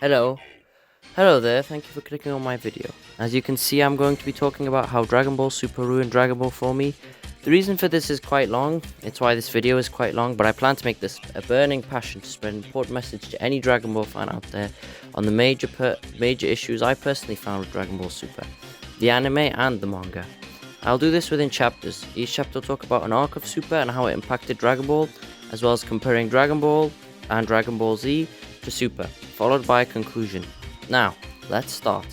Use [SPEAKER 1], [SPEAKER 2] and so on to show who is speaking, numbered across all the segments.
[SPEAKER 1] Hello. Hello there, thank you for clicking on my video. As you can see, I'm going to be talking about how Dragon Ball Super ruined Dragon Ball for me. The reason for this is quite long, it's why this video is quite long, but I plan to make this a burning passion to spread an important message to any Dragon Ball fan out there on the major issues I personally found with Dragon Ball Super, the anime and the manga. I'll do this within chapters. Each chapter will talk about an arc of Super and how it impacted Dragon Ball, as well as comparing Dragon Ball and Dragon Ball Z to Super, followed by a conclusion. Now, let's start.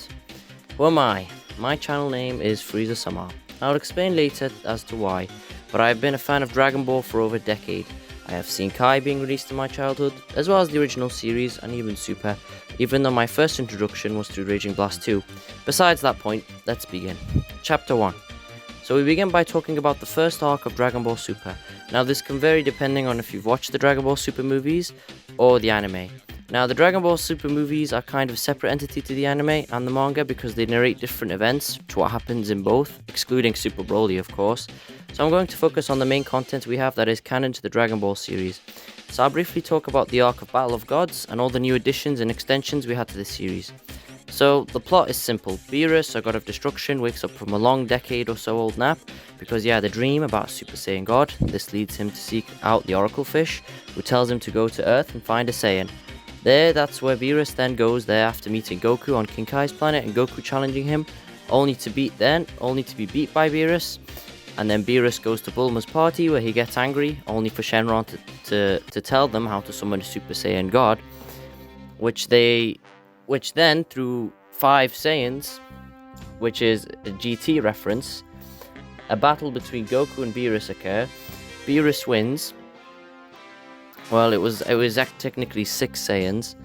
[SPEAKER 1] Who am I? My channel name is Frieza Samar. I'll explain later as to why, but I have been a fan of Dragon Ball for over a decade. I have seen Kai being released in my childhood, as well as the original series and even Super, even though my first introduction was through Raging Blast 2. Besides that point, let's begin. Chapter 1. So we begin by talking about the first arc of Dragon Ball Super. Now this can vary depending on if you've watched the Dragon Ball Super movies or the anime. Now the Dragon Ball Super movies are kind of a separate entity to the anime and the manga because they narrate different events to what happens in both, excluding Super Broly of course. So I'm going to focus on the main content we have that is canon to the Dragon Ball series. So I'll briefly talk about the arc of Battle of Gods and all the new additions and extensions we had to this series. So, the plot is simple. Beerus, a god of destruction, wakes up from a long decade or so old nap because he had a dream about Super Saiyan God. This leads him to seek out the Oracle Fish, who tells him to go to Earth and find a Saiyan. That's where Beerus then goes there after meeting Goku on King Kai's planet and Goku challenging him, only to be beat by Beerus. And then Beerus goes to Bulma's party where he gets angry, only for Shenron to tell them how to summon a Super Saiyan God, which then, through 5 Saiyans, which is a GT reference, a battle between Goku and Beerus occur. Beerus wins. Well, it was technically 6 Saiyans,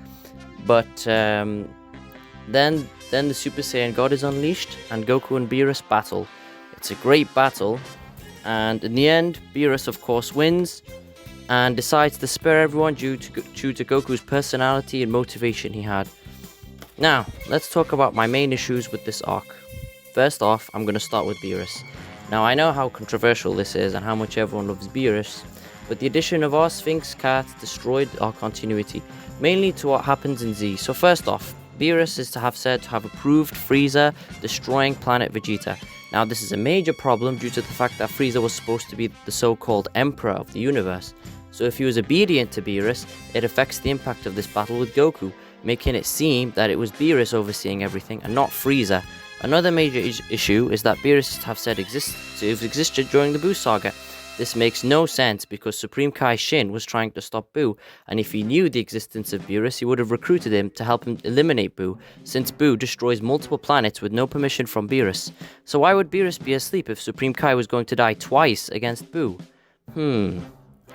[SPEAKER 1] but then the Super Saiyan God is unleashed, and Goku and Beerus battle. It's a great battle, and in the end, Beerus of course wins, and decides to spare everyone due to Goku's personality and motivation he had. Now, let's talk about my main issues with this arc. First off, I'm going to start with Beerus. Now, I know how controversial this is and how much everyone loves Beerus, but the addition of our Sphinx Cat destroyed our continuity, mainly to what happens in Z. So first off, Beerus is said to have approved Frieza destroying planet Vegeta. Now, this is a major problem due to the fact that Frieza was supposed to be the so-called Emperor of the universe. So if he was obedient to Beerus, it affects the impact of this battle with Goku, making it seem that it was Beerus overseeing everything and not Frieza. Another major issue is that Beerus existed during the Buu saga. This makes no sense because Supreme Kai Shin was trying to stop Buu, and if he knew the existence of Beerus, he would have recruited him to help him eliminate Buu, since Buu destroys multiple planets with no permission from Beerus. So why would Beerus be asleep if Supreme Kai was going to die twice against Buu?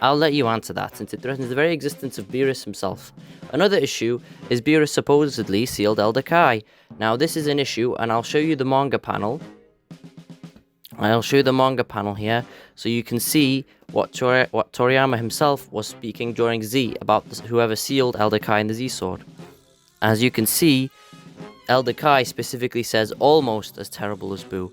[SPEAKER 1] I'll let you answer that, since it threatens the very existence of Beerus himself. Another issue is Beerus supposedly sealed Elder Kai. Now this is an issue, and I'll show you the manga panel. Here, so you can see what Toriyama himself was speaking during Z about whoever sealed Elder Kai in the Z Sword. As you can see, Elder Kai specifically says almost as terrible as Buu.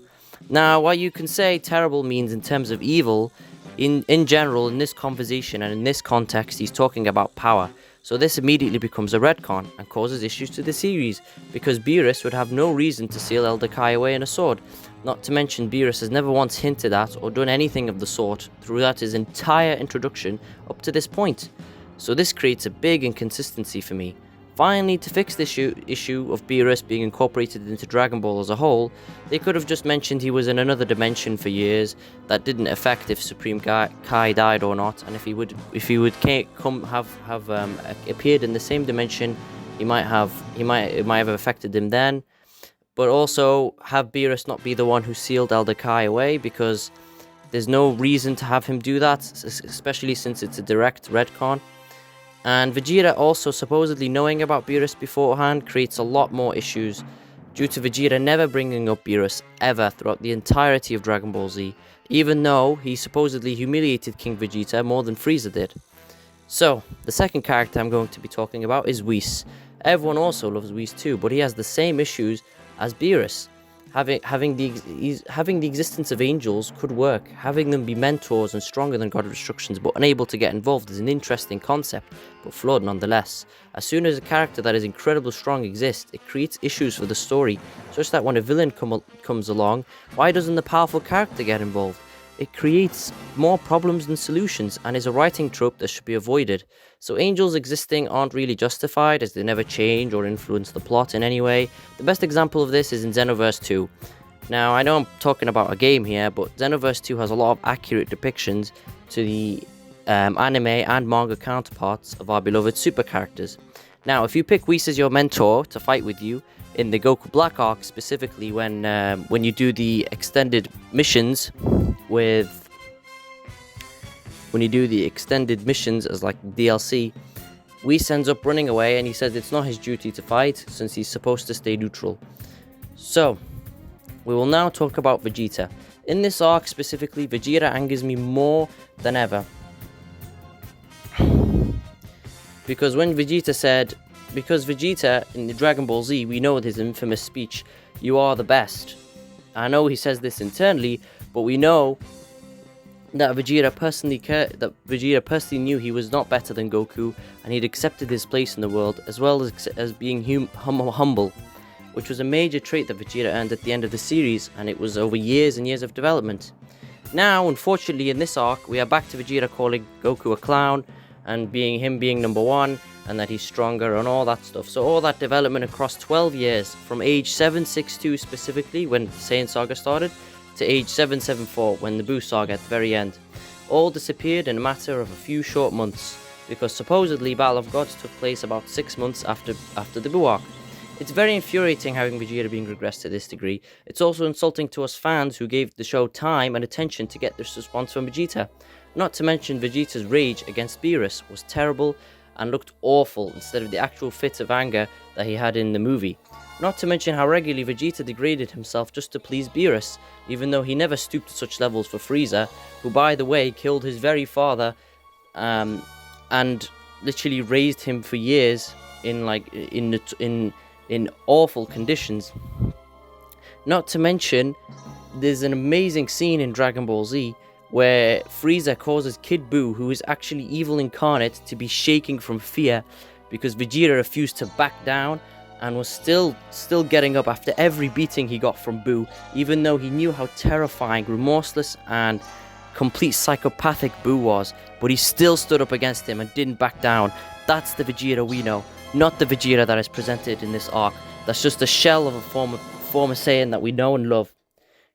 [SPEAKER 1] Now, what you can say terrible means in terms of evil, in general, in this conversation and in this context, he's talking about power. So this immediately becomes a retcon and causes issues to the series, because Beerus would have no reason to seal Elder Kai away in a sword. Not to mention, Beerus has never once hinted at or done anything of the sort throughout his entire introduction up to this point. So this creates a big inconsistency for me. Finally, to fix this issue of Beerus being incorporated into Dragon Ball as a whole, they could have just mentioned he was in another dimension for years. That didn't affect if Supreme Kai died or not, and if he would have appeared in the same dimension, it might have affected him then. But also have Beerus not be the one who sealed Elder Kai away, because there's no reason to have him do that, especially since it's a direct retcon. And Vegeta also supposedly knowing about Beerus beforehand creates a lot more issues, due to Vegeta never bringing up Beerus ever throughout the entirety of Dragon Ball Z, even though he supposedly humiliated King Vegeta more than Frieza did. So, the second character I'm going to be talking about is Whis. Everyone also loves Whis too, but he has the same issues as Beerus. having the existence of angels could work. Having them be mentors and stronger than God of Destructions but unable to get involved is an interesting concept, but flawed nonetheless. As soon as a character that is incredibly strong exists, it creates issues for the story, such that when a villain comes along, why doesn't the powerful character get involved? It creates more problems than solutions, and is a writing trope that should be avoided. So angels existing aren't really justified, as they never change or influence the plot in any way. The best example of this is in Xenoverse 2. Now, I know I'm talking about a game here, but Xenoverse 2 has a lot of accurate depictions to the anime and manga counterparts of our beloved super characters. Now, if you pick Whis as your mentor to fight with you, in the Goku Black arc specifically, when you do the extended missions as like DLC, Whis ends up running away, and he says it's not his duty to fight since he's supposed to stay neutral. So, we will now talk about Vegeta. In this arc specifically, Vegeta angers me more than ever. Because Vegeta in the Dragon Ball Z, we know his infamous speech, "You are the best." I know he says this internally, but we know that Vegeta personally knew he was not better than Goku, and he'd accepted his place in the world, as well as being humble, which was a major trait that Vegeta earned at the end of the series, and it was over years and years of development. Now, unfortunately, in this arc, we are back to Vegeta calling Goku a clown, and being number one, and that he's stronger and all that stuff. So all that development across 12 years, from age 762 specifically, when the Saiyan Saga started, to age 774, when the Buu Saga at the very end, all disappeared in a matter of a few short months, because supposedly Battle of Gods took place about 6 months after the Buu arc. It's very infuriating having Vegeta being regressed to this degree. It's also insulting to us fans who gave the show time and attention to get this response from Vegeta. Not to mention Vegeta's rage against Beerus was terrible and looked awful instead of the actual fits of anger that he had in the movie. Not to mention how regularly Vegeta degraded himself just to please Beerus, even though he never stooped to such levels for Frieza, who by the way killed his very father and literally raised him for years in awful conditions. Not to mention, there's an amazing scene in Dragon Ball Z where Frieza causes Kid Buu, who is actually evil incarnate, to be shaking from fear because Vegeta refused to back down and was still getting up after every beating he got from Buu, even though he knew how terrifying, remorseless, and complete psychopathic Buu was, but he still stood up against him and didn't back down. That's the Vegeta we know, not the Vegeta that is presented in this arc. That's just a shell of a former Saiyan that we know and love.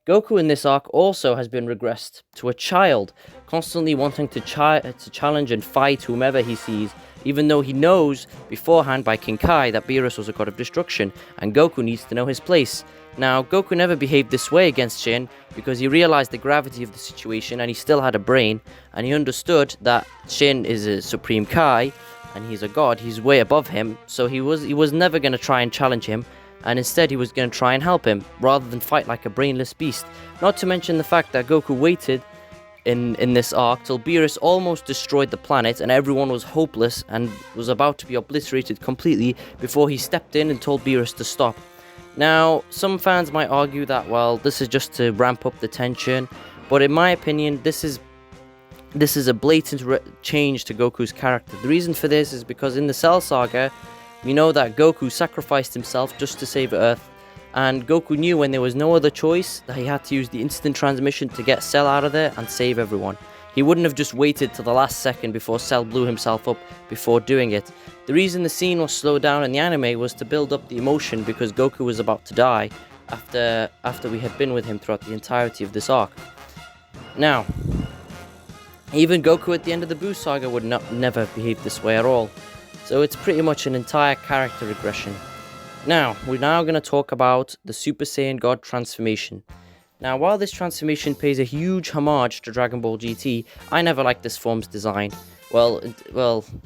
[SPEAKER 1] Goku in this arc also has been regressed to a child, constantly wanting to challenge and fight whomever he sees, even though he knows beforehand by King Kai that Beerus was a god of destruction, and Goku needs to know his place. Now, Goku never behaved this way against Shin, because he realized the gravity of the situation, and he still had a brain, and he understood that Shin is a Supreme Kai, and he's a god, he's way above him, so he was never going to try and challenge him, and instead he was going to try and help him, rather than fight like a brainless beast. Not to mention the fact that Goku waited in this arc till Beerus almost destroyed the planet and everyone was hopeless and was about to be obliterated completely before he stepped in and told Beerus to stop. Now, some fans might argue that, well, this is just to ramp up the tension, but in my opinion, this is a blatant change to Goku's character. The reason for this is because in the Cell Saga, we know that Goku sacrificed himself just to save Earth, and Goku knew when there was no other choice that he had to use the instant transmission to get Cell out of there and save everyone. He wouldn't have just waited till the last second before Cell blew himself up before doing it. The reason the scene was slowed down in the anime was to build up the emotion because Goku was about to die after we had been with him throughout the entirety of this arc. Now, even Goku at the end of the Buu Saga would never behave this way at all. So it's pretty much an entire character regression. Now, we're going to talk about the Super Saiyan God transformation. Now, while this transformation pays a huge homage to Dragon Ball GT, I never liked this form's design. Well,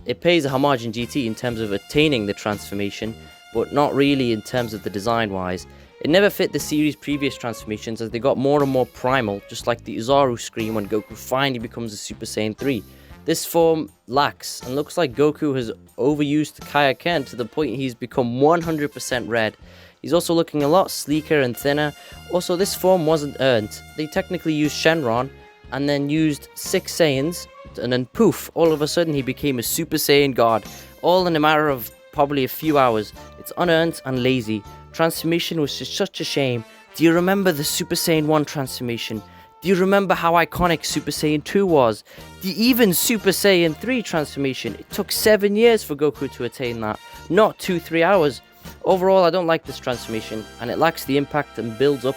[SPEAKER 1] it pays a homage in GT in terms of attaining the transformation, but not really in terms of the design-wise. It never fit the series' previous transformations as they got more and more primal, just like the Uzaru scream when Goku finally becomes a Super Saiyan 3. This form lacks and looks like Goku has overused Kaioken to the point he's become 100% red. He's also looking a lot sleeker and thinner. Also, this form wasn't earned. They technically used Shenron and then used 6 Saiyans, and then poof, all of a sudden he became a Super Saiyan God, all in a matter of probably a few hours. It's unearned and lazy. Transformation was just such a shame. Do you remember the Super Saiyan 1 transformation? Do you remember how iconic Super Saiyan 2 was? Even Super Saiyan 3 transformation, it took 7 years for Goku to attain that, not 2-3 hours. Overall, I don't like this transformation, and it lacks the impact and builds up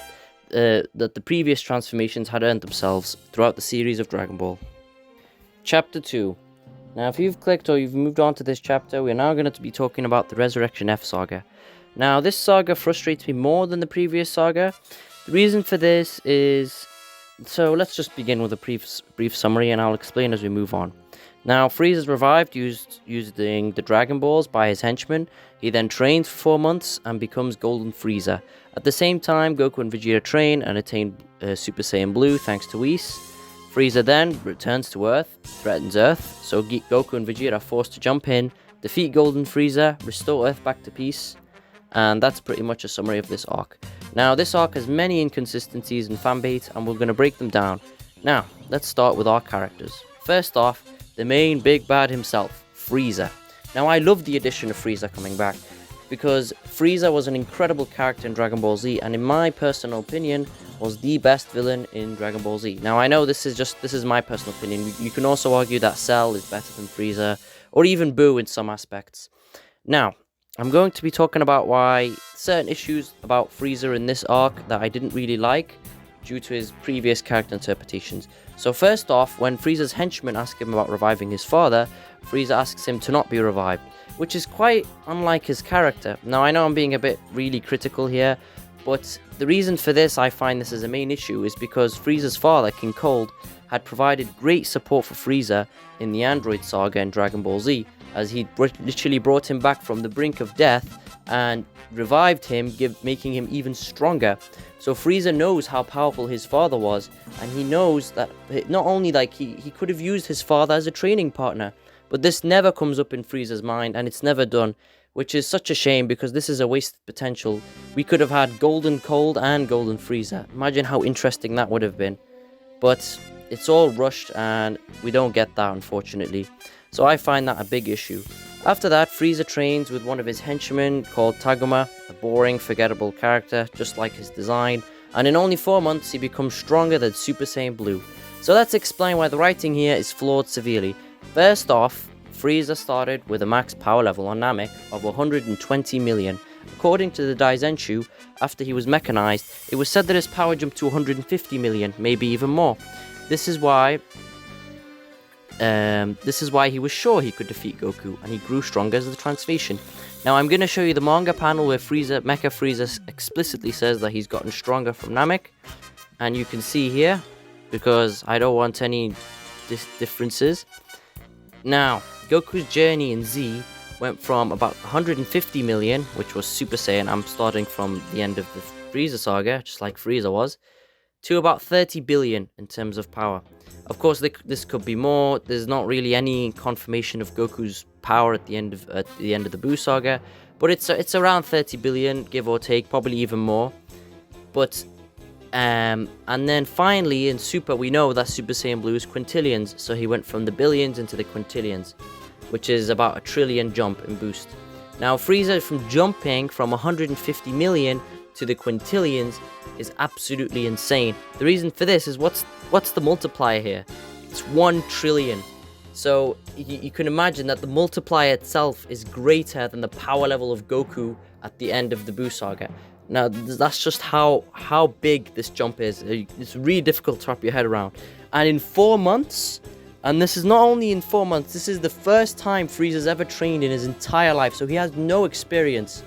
[SPEAKER 1] that the previous transformations had earned themselves throughout the series of Dragon Ball. Chapter 2. Now, if you've clicked or you've moved on to this chapter, we're now going to be talking about the Ressurection F saga. Now, this saga frustrates me more than the previous saga. The reason for this is... So, let's just begin with a brief summary, and I'll explain as we move on. Now, Frieza's revived using the Dragon Balls by his henchmen. He then trains for 4 months and becomes Golden Frieza. At the same time, Goku and Vegeta train and attain Super Saiyan Blue thanks to Whis. Frieza then returns to Earth, threatens Earth, so Goku and Vegeta are forced to jump in, defeat Golden Frieza, restore Earth back to peace, and that's pretty much a summary of this arc. Now, this arc has many inconsistencies and fanbait, and we're going to break them down. Now, let's start with our characters. First off, the main big bad himself, Frieza. Now, I love the addition of Frieza coming back, because Frieza was an incredible character in Dragon Ball Z, and in my personal opinion, was the best villain in Dragon Ball Z. Now, I know this is my personal opinion. You can also argue that Cell is better than Frieza, or even Boo in some aspects. Now, I'm going to be talking about why certain issues about Frieza in this arc that I didn't really like due to his previous character interpretations. So first off, when Frieza's henchmen ask him about reviving his father, Frieza asks him to not be revived, which is quite unlike his character. Now, I know I'm being a bit really critical here, but the reason for this, I find this as a main issue, is because Frieza's father, King Cold, had provided great support for Frieza in the Android saga in Dragon Ball Z, as he literally brought him back from the brink of death and revived him, making him even stronger. So Frieza knows how powerful his father was, and he knows that not only he could have used his father as a training partner, but this never comes up in Frieza's mind, and it's never done, which is such a shame because this is a wasted potential. We could have had Golden Cold and Golden Frieza. Imagine how interesting that would have been. But it's all rushed, and we don't get that, unfortunately. So I find that a big issue. After that, Frieza trains with one of his henchmen called Tagoma, a boring, forgettable character, just like his design, and in only 4 months he becomes stronger than Super Saiyan Blue. So let's explain why the writing here is flawed severely. First off, Frieza started with a max power level on Namek of 120 million. According to the Daizenshu, after he was mechanized, it was said that his power jumped to 150 million, maybe even more. This is why he was sure he could defeat Goku, and he grew stronger as the transformation. Now, I'm going to show you the manga panel where Mecha Frieza explicitly says that he's gotten stronger from Namek. And you can see here, because I don't want any differences. Now, Goku's journey in Z went from about 150 million, which was Super Saiyan. I'm starting from the end of the Frieza saga, just like Frieza was, to about 30 billion in terms of power. Of course, this could be more. There's not really any confirmation of Goku's power at the end of the Buu saga, but it's around 30 billion, give or take, probably even more. But and then finally in Super, we know that Super Saiyan Blue is quintillions, so he went from the billions into the quintillions, which is about a trillion jump in boost. Now, Frieza from jumping from 150 million to the quintillions is absolutely insane. The reason for this is what's the multiplier here? It's 1 trillion. So you can imagine that the multiplier itself is greater than the power level of Goku at the end of the Buu saga. Now, that's just how big this jump is. It's really difficult to wrap your head around. And in 4 months, and this is not only in 4 months, this is the first time Frieza's ever trained in his entire life, so he has no experience.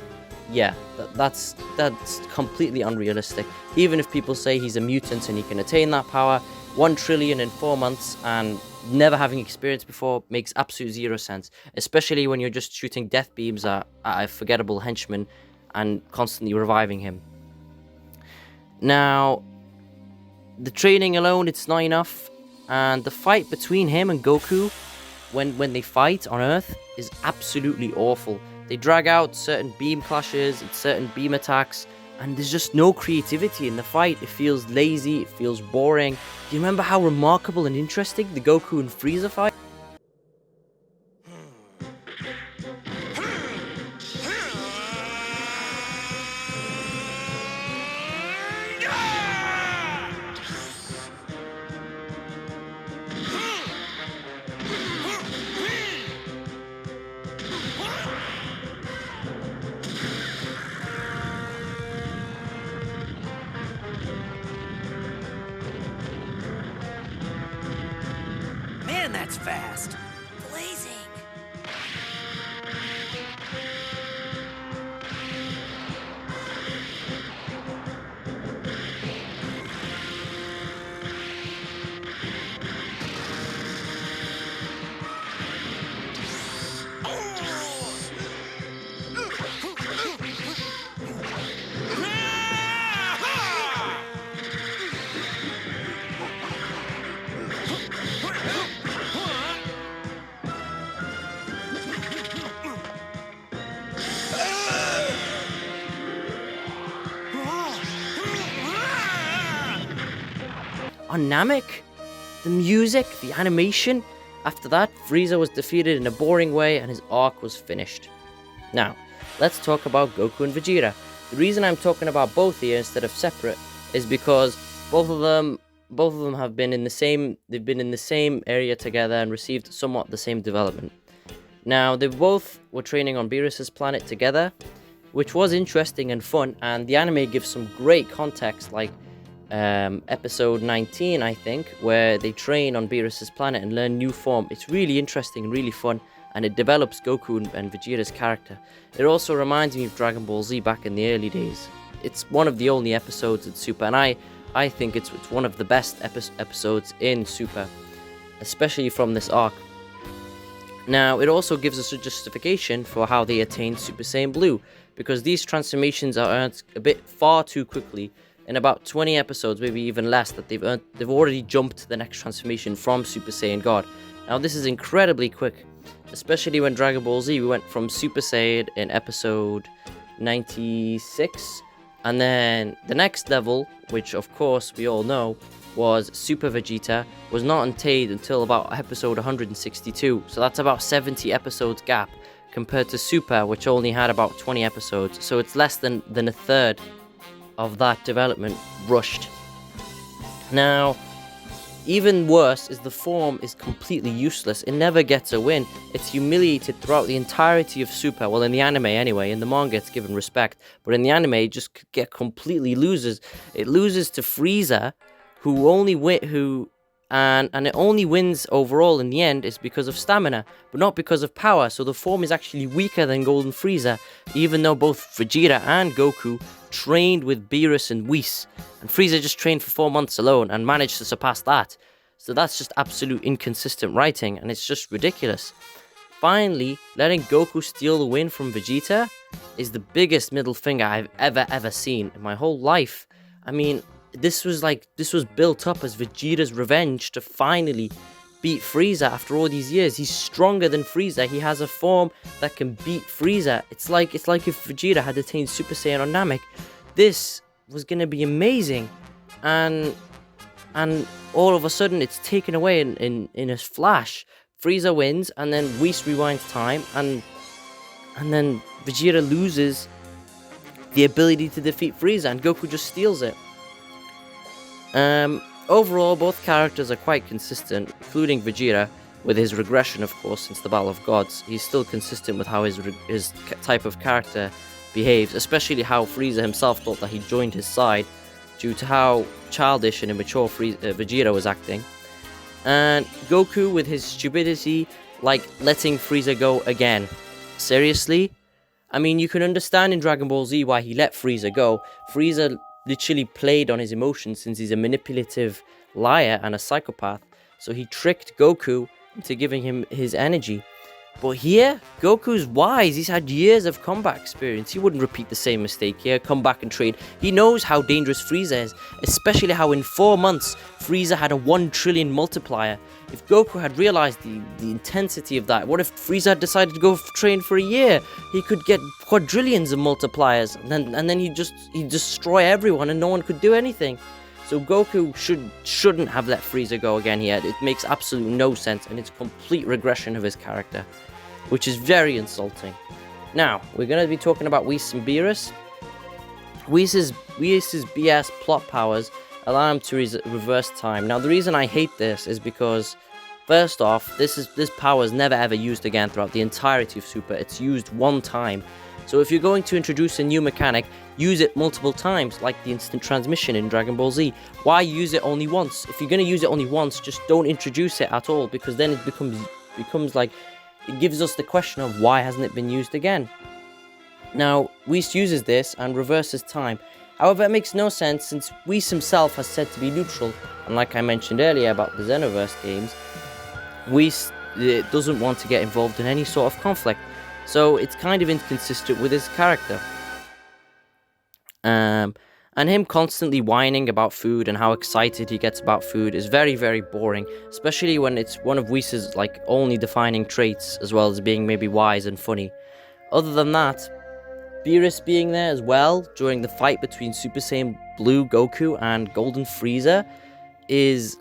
[SPEAKER 1] Yeah, that's completely unrealistic. Even if people say he's a mutant and he can attain that power, 1 trillion in 4 months and never having experience before makes absolute zero sense, especially when you're just shooting death beams at a forgettable henchman and constantly reviving him. Now, the training alone, it's not enough, and the fight between him and Goku, when they fight on Earth, is absolutely awful. They drag out certain beam clashes and certain beam attacks, and there's just no creativity in the fight. It feels lazy, it feels boring. Do you remember how remarkable and interesting the Goku and Frieza fight?
[SPEAKER 2] Man, that's fast. Blazing.
[SPEAKER 1] On Namek, the music, the animation. After that, Frieza was defeated in a boring way and his arc was finished. Now, let's talk about Goku and Vegeta. The reason I'm talking about both here instead of separate is because both of them have been in the same area together and received somewhat the same development. Now, they both were training on Beerus's planet together, which was interesting and fun, and the anime gives some great context, like episode 19, I think, where they train on Beerus's planet and learn new form. It's really interesting and really fun, and it develops Goku and Vegeta's character. It also reminds me of Dragon Ball Z back in the early days. It's one of the only episodes in Super, and I think it's one of the best episodes in Super, especially from this arc. Now, it also gives us a justification for how they attained Super Saiyan Blue, because these transformations are earned a bit far too quickly. In about 20 episodes, maybe even less, that they've already jumped to the next transformation from Super Saiyan God. Now, this is incredibly quick, especially when Dragon Ball Z, we went from Super Saiyan in episode 96, and then the next level, which of course we all know was Super Vegeta, was not attained until about episode 162, so that's about 70 episodes gap, compared to Super, which only had about 20 episodes, so it's less than a third of that development rushed. Now, even worse is the form is completely useless. It never gets a win. It's humiliated throughout the entirety of Super. Well, in the anime anyway. In the manga, it's given respect, but in the anime, it just completely loses. It loses to Frieza, who only and it only wins overall in the end is because of stamina, but not because of power. So the form is actually weaker than Golden Frieza, even though both Vegeta and Goku trained with Beerus and Whis, and Frieza just trained for 4 months alone and managed to surpass that. So that's just absolute inconsistent writing, and it's just ridiculous. Finally, letting Goku steal the win from Vegeta is the biggest middle finger I've ever seen in my whole life. I mean, this was built up as Vegeta's revenge to finally beat Frieza after all these years. He's stronger than Frieza. He has a form that can beat Frieza. It's like if Vegeta had attained Super Saiyan on Namek. This was gonna be amazing, and all of a sudden it's taken away in a flash. Frieza wins, and then Whis rewinds time, and then Vegeta loses the ability to defeat Frieza, and Goku just steals it. Overall, both characters are quite consistent, including Vegeta, with his regression, of course, since the Battle of Gods. He's still consistent with how his type of character behaves, especially how Frieza himself thought that he joined his side due to how childish and immature Vegeta was acting. And Goku with his stupidity, like letting Frieza go again. Seriously? I mean, you can understand in Dragon Ball Z why he let Frieza go. Frieza literally played on his emotions since he's a manipulative liar and a psychopath. So he tricked Goku into giving him his energy. But here, Goku's wise. He's had years of combat experience. He wouldn't repeat the same mistake here, come back and train. He knows how dangerous Frieza is, especially how in 4 months, Frieza had a 1 trillion multiplier. If Goku had realized the intensity of that, what if Frieza had decided to go train for a year? He could get quadrillions of multipliers, and then he'd destroy everyone and no one could do anything. So Goku shouldn't have let Frieza go again here. It makes absolutely no sense, and it's complete regression of his character, which is very insulting. Now, we're going to be talking about Whis and Beerus. Whis' BS plot powers allow him to reverse time. Now, the reason I hate this is because, first off, this power is never ever used again throughout the entirety of Super. It's used one time. So if you're going to introduce a new mechanic, use it multiple times, like the instant transmission in Dragon Ball Z. Why use it only once? If you're going to use it only once, just don't introduce it at all, because then it becomes like, it gives us the question of why hasn't it been used again? Now, Whis uses this and reverses time. However, it makes no sense since Whis himself has said to be neutral, and like I mentioned earlier about the Xenoverse games, Whis doesn't want to get involved in any sort of conflict, so it's kind of inconsistent with his character. And him constantly whining about food and how excited he gets about food is very, very boring, especially when it's one of Whis' like only defining traits, as well as being maybe wise and funny. Other than that, Beerus being there as well during the fight between Super Saiyan Blue Goku and Golden Frieza is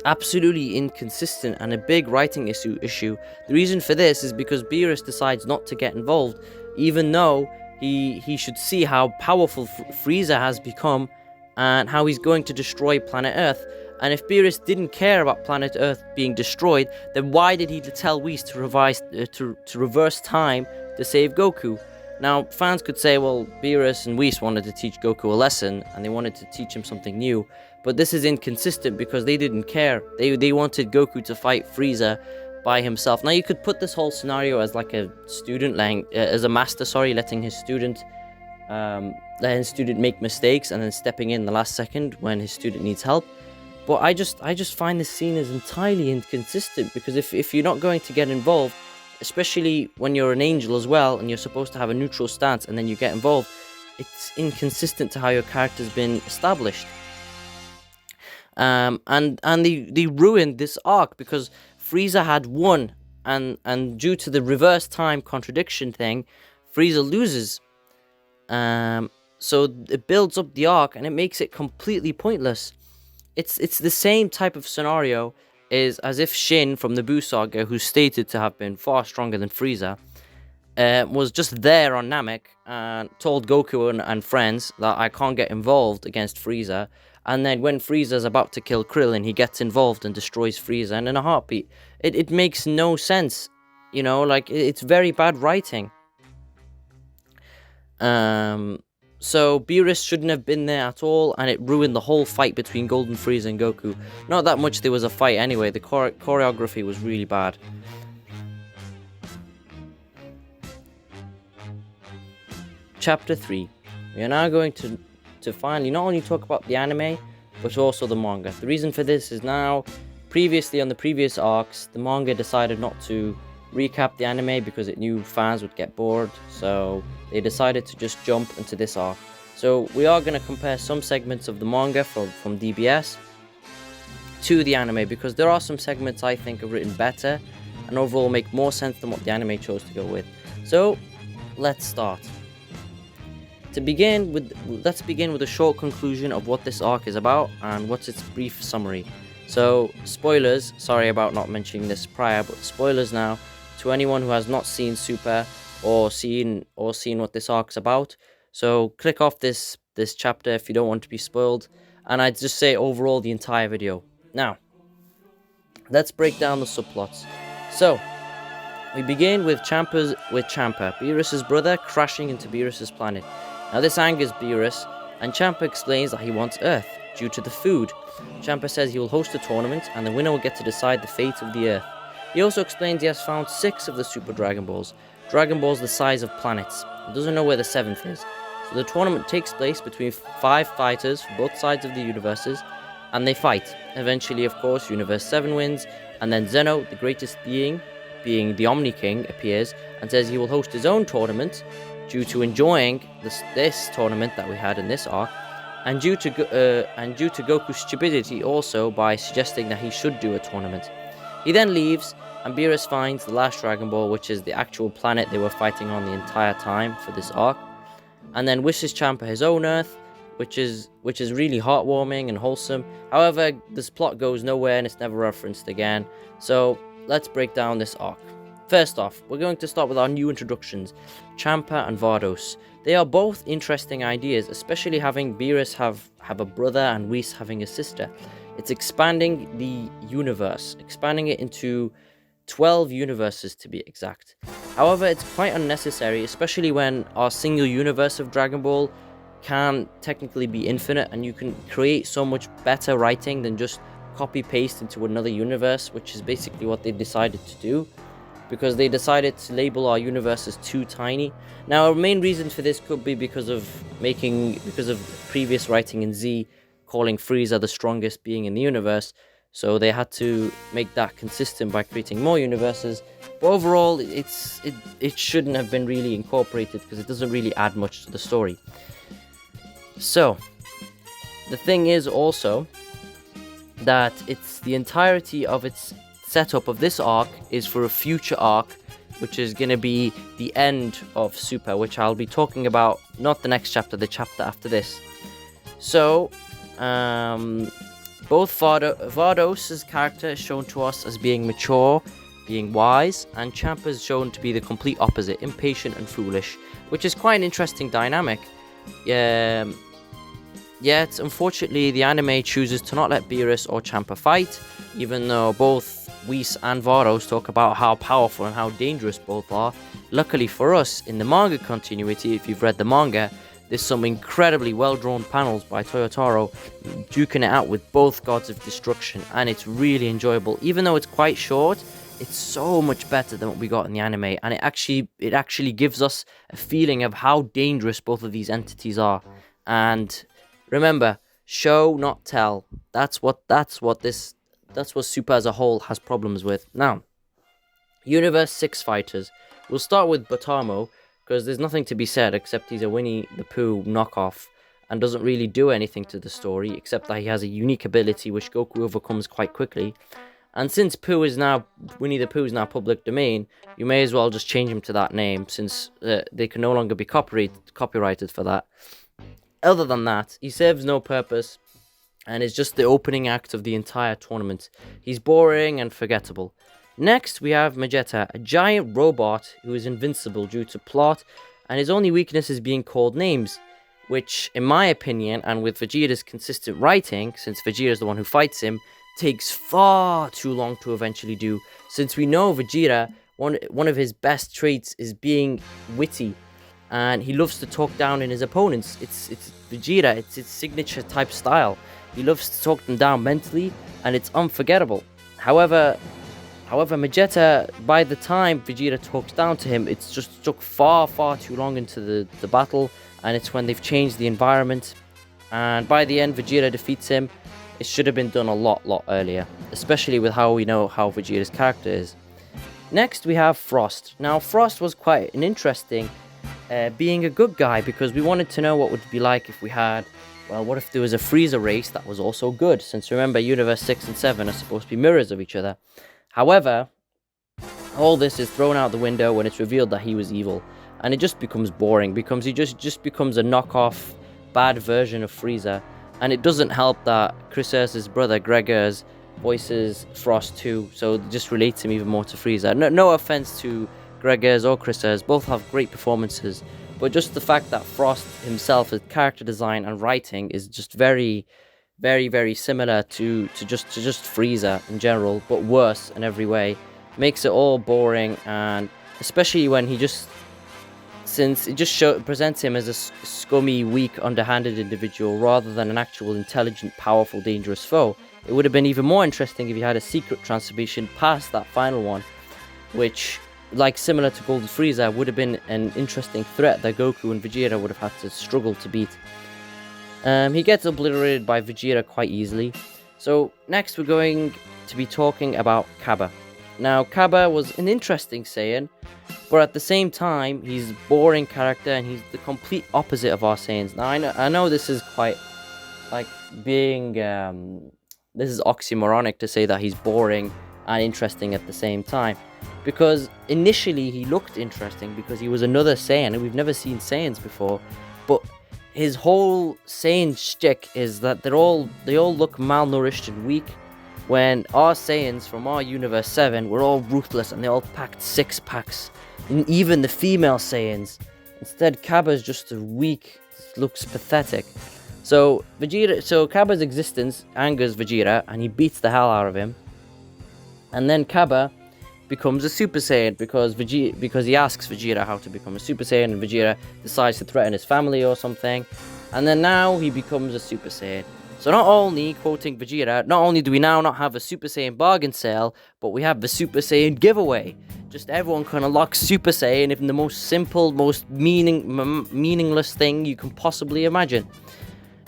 [SPEAKER 1] absolutely inconsistent and a big writing issue. The reason for this is because Beerus decides not to get involved, even though he should see how powerful Frieza has become and how he's going to destroy planet Earth. And if Beerus didn't care about planet Earth being destroyed, then why did he tell Whis to reverse time to save Goku? Now, fans could say, well, Beerus and Whis wanted to teach Goku a lesson, and they wanted to teach him something new. But this is inconsistent because they didn't care. They wanted Goku to fight Frieza by himself. Now, you could put this whole scenario as like a student, as a master, letting his student make mistakes and then stepping in the last second when his student needs help. But I just find this scene is entirely inconsistent, because if you're not going to get involved, especially when you're an angel as well, and you're supposed to have a neutral stance, and then you get involved, it's inconsistent to how your character's been established. And they ruined this arc because Frieza had won, and due to the reverse time contradiction thing, Frieza loses. So it builds up the arc and it makes it completely pointless. It's the same type of scenario as if Shin from the Buu Saga, who's stated to have been far stronger than Frieza, was just there on Namek and told Goku and friends that I can't get involved against Frieza. And then when Frieza's about to kill Krillin, he gets involved and destroys Frieza, and in a heartbeat. It makes no sense, you know, like, it's very bad writing. So Beerus shouldn't have been there at all, and it ruined the whole fight between Golden Frieza and Goku. Not that much there was a fight anyway, the choreography was really bad. Chapter 3. We are now going to finally not only talk about the anime, but also the manga. The reason for this is now, previously on the previous arcs, the manga decided not to recap the anime because it knew fans would get bored, so they decided to just jump into this arc. So we are going to compare some segments of the manga from DBS to the anime, because there are some segments I think are written better and overall make more sense than what the anime chose to go with. So let's start. Let's begin with a short conclusion of what this arc is about and what's its brief summary. So, spoilers, sorry about not mentioning this prior, but spoilers now to anyone who has not seen Super or seen what this arc's about. So click off this chapter if you don't want to be spoiled, and I'd just say overall the entire video. Now, let's break down the subplots. So, we begin with Champa, Beerus' brother, crashing into Beerus' planet. Now this angers Beerus, and Champa explains that he wants Earth, due to the food. Champa says he will host a tournament, and the winner will get to decide the fate of the Earth. He also explains he has found 6 of the Super Dragon Balls the size of planets. He doesn't know where the 7th is. So the tournament takes place between 5 fighters from both sides of the universes, and they fight. Eventually, of course, Universe 7 wins, and then Zeno, the greatest being, being the Omni King, appears and says he will host his own tournament due to enjoying this tournament that we had in this arc, and due to Goku's stupidity also by suggesting that he should do a tournament. He then leaves, and Beerus finds the last Dragon Ball, which is the actual planet they were fighting on the entire time for this arc, and then wishes Champa his own Earth, which is really heartwarming and wholesome. However, this plot goes nowhere and it's never referenced again. So let's break down this arc. First off, we're going to start with our new introductions, Champa and Vardos. They are both interesting ideas, especially having Beerus have a brother and Whis having a sister. It's expanding the universe, expanding it into 12 universes to be exact. However, it's quite unnecessary, especially when our single universe of Dragon Ball can technically be infinite, and you can create so much better writing than just copy paste into another universe, which is basically what they decided to do, because they decided to label our universe as too tiny. Now, our main reason for this could be because of previous writing in Z calling Frieza the strongest being in the universe, so they had to make that consistent by creating more universes. But overall, it shouldn't have been really incorporated because it doesn't really add much to the story. So, the thing is also that it's the entirety of its setup of this arc is for a future arc, which is going to be the end of Super, which I'll be talking about, not the next chapter, the chapter after this. So, both Vardos' character is shown to us as being mature, being wise, and Champa is shown to be the complete opposite, impatient and foolish, which is quite an interesting dynamic. Yet, unfortunately, the anime chooses to not let Beerus or Champa fight, even though both Whis and Vardos talk about how powerful and how dangerous both are. Luckily for us, in the manga continuity, if you've read the manga, there's some incredibly well-drawn panels by Toyotaro duking it out with both gods of destruction, and it's really enjoyable. Even though it's quite short, it's so much better than what we got in the anime, and it actually gives us a feeling of how dangerous both of these entities are. And remember, show not tell. That's what Super as a whole has problems with. Now, Universe 6 fighters. We'll start with Botamo, because there's nothing to be said except he's a Winnie the Pooh knockoff and doesn't really do anything to the story, except that he has a unique ability which Goku overcomes quite quickly. And since Winnie the Pooh is now public domain, you may as well just change him to that name, since they can no longer be copyrighted for that. Other than that, he serves no purpose and is just the opening act of the entire tournament. He's boring and forgettable. Next, we have Vegeta, a giant robot who is invincible due to plot, and his only weakness is being called names, which, in my opinion, and with Vegeta's consistent writing, since Vegeta is the one who fights him, takes far too long to eventually do, since we know Vegeta, one of his best traits is being witty, and he loves to talk down in his opponents. It's Vegeta, it's his signature type style. He loves to talk them down mentally, and it's unforgettable. However, Vegeta, by the time Vegeta talks down to him, it's just took far too long into the battle, and it's when they've changed the environment, and by the end Vegeta defeats him. It should have been done a lot earlier, especially with how we know how Vegeta's character is. Next, we have Frost. Now, Frost was quite an interesting being a good guy, because we wanted to know what it would be like if we had, well, what if there was a Frieza race that was also good, since remember, Universe 6 and 7 are supposed to be mirrors of each other. However, all this is thrown out the window when it's revealed that he was evil, and it just becomes boring, because he just becomes a knockoff, bad version of Frieza, and it doesn't help that Chris Ursa's brother, Gregor's, voices Frost too, so it just relates him even more to Frieza. No offense to Gregor's or Chris Ursa, both have great performances, but just the fact that Frost himself, his character design and writing is just very similar to just Frieza in general, but worse in every way, makes it all boring, and especially when since it just presents him as a scummy, weak, underhanded individual rather than an actual intelligent, powerful, dangerous foe. It would have been even more interesting if he had a secret transformation past that final one, which, like similar to Golden Frieza, would have been an interesting threat that Goku and Vegeta would have had to struggle to beat. He gets obliterated by Vegeta quite easily. So next we're going to be talking about Cabba. Now, Kaba was an interesting Saiyan, but at the same time, he's a boring character and he's the complete opposite of our Saiyans. Now, I know this is quite like being this is oxymoronic to say that he's boring and interesting at the same time, because initially he looked interesting because he was another Saiyan and we've never seen Saiyans before, but his whole Saiyan shtick is that they all look malnourished and weak, when our Saiyans from our Universe 7 were all ruthless and they all packed six-packs, and even the female Saiyans. Instead, Kaba's just a weak, looks pathetic. So Kaba's existence angers Vegeta and he beats the hell out of him. And then Kaba becomes a Super Saiyan because he asks Vegeta how to become a Super Saiyan, and Vegeta decides to threaten his family or something. And then now he becomes a Super Saiyan. So not only, quoting Vegeta, not only do we now not have a Super Saiyan bargain sale, but we have the Super Saiyan giveaway. Just everyone can unlock Super Saiyan in the most simple, most meaningless thing you can possibly imagine.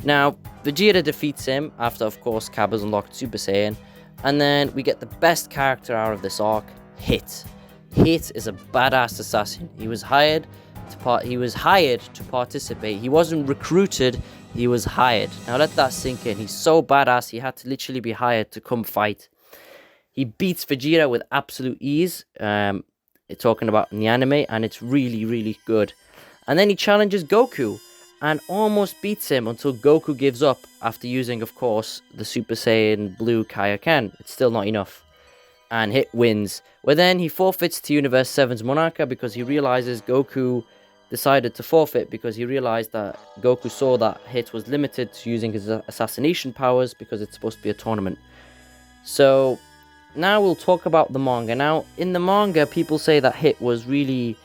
[SPEAKER 1] Now, Vegeta defeats him after, of course, Kaba's unlocked Super Saiyan. And then we get the best character out of this arc, Hit. Hit is a badass assassin. He was hired to participate. He wasn't recruited, he was hired. Now let that sink in. He's so badass, he had to literally be hired to come fight. He beats Vegeta with absolute ease, talking about in the anime, and it's really, really good. And then he challenges Goku and almost beats him until Goku gives up after using, of course, the Super Saiyan Blue Kaioken. It's still not enough. And Hit wins. Well, then he forfeits to Universe 7's Monarcha because he realizes Goku decided to forfeit because he realized that Goku saw that Hit was limited to using his assassination powers because it's supposed to be a tournament. So now we'll talk about the manga. Now, in the manga, people say that Hit was really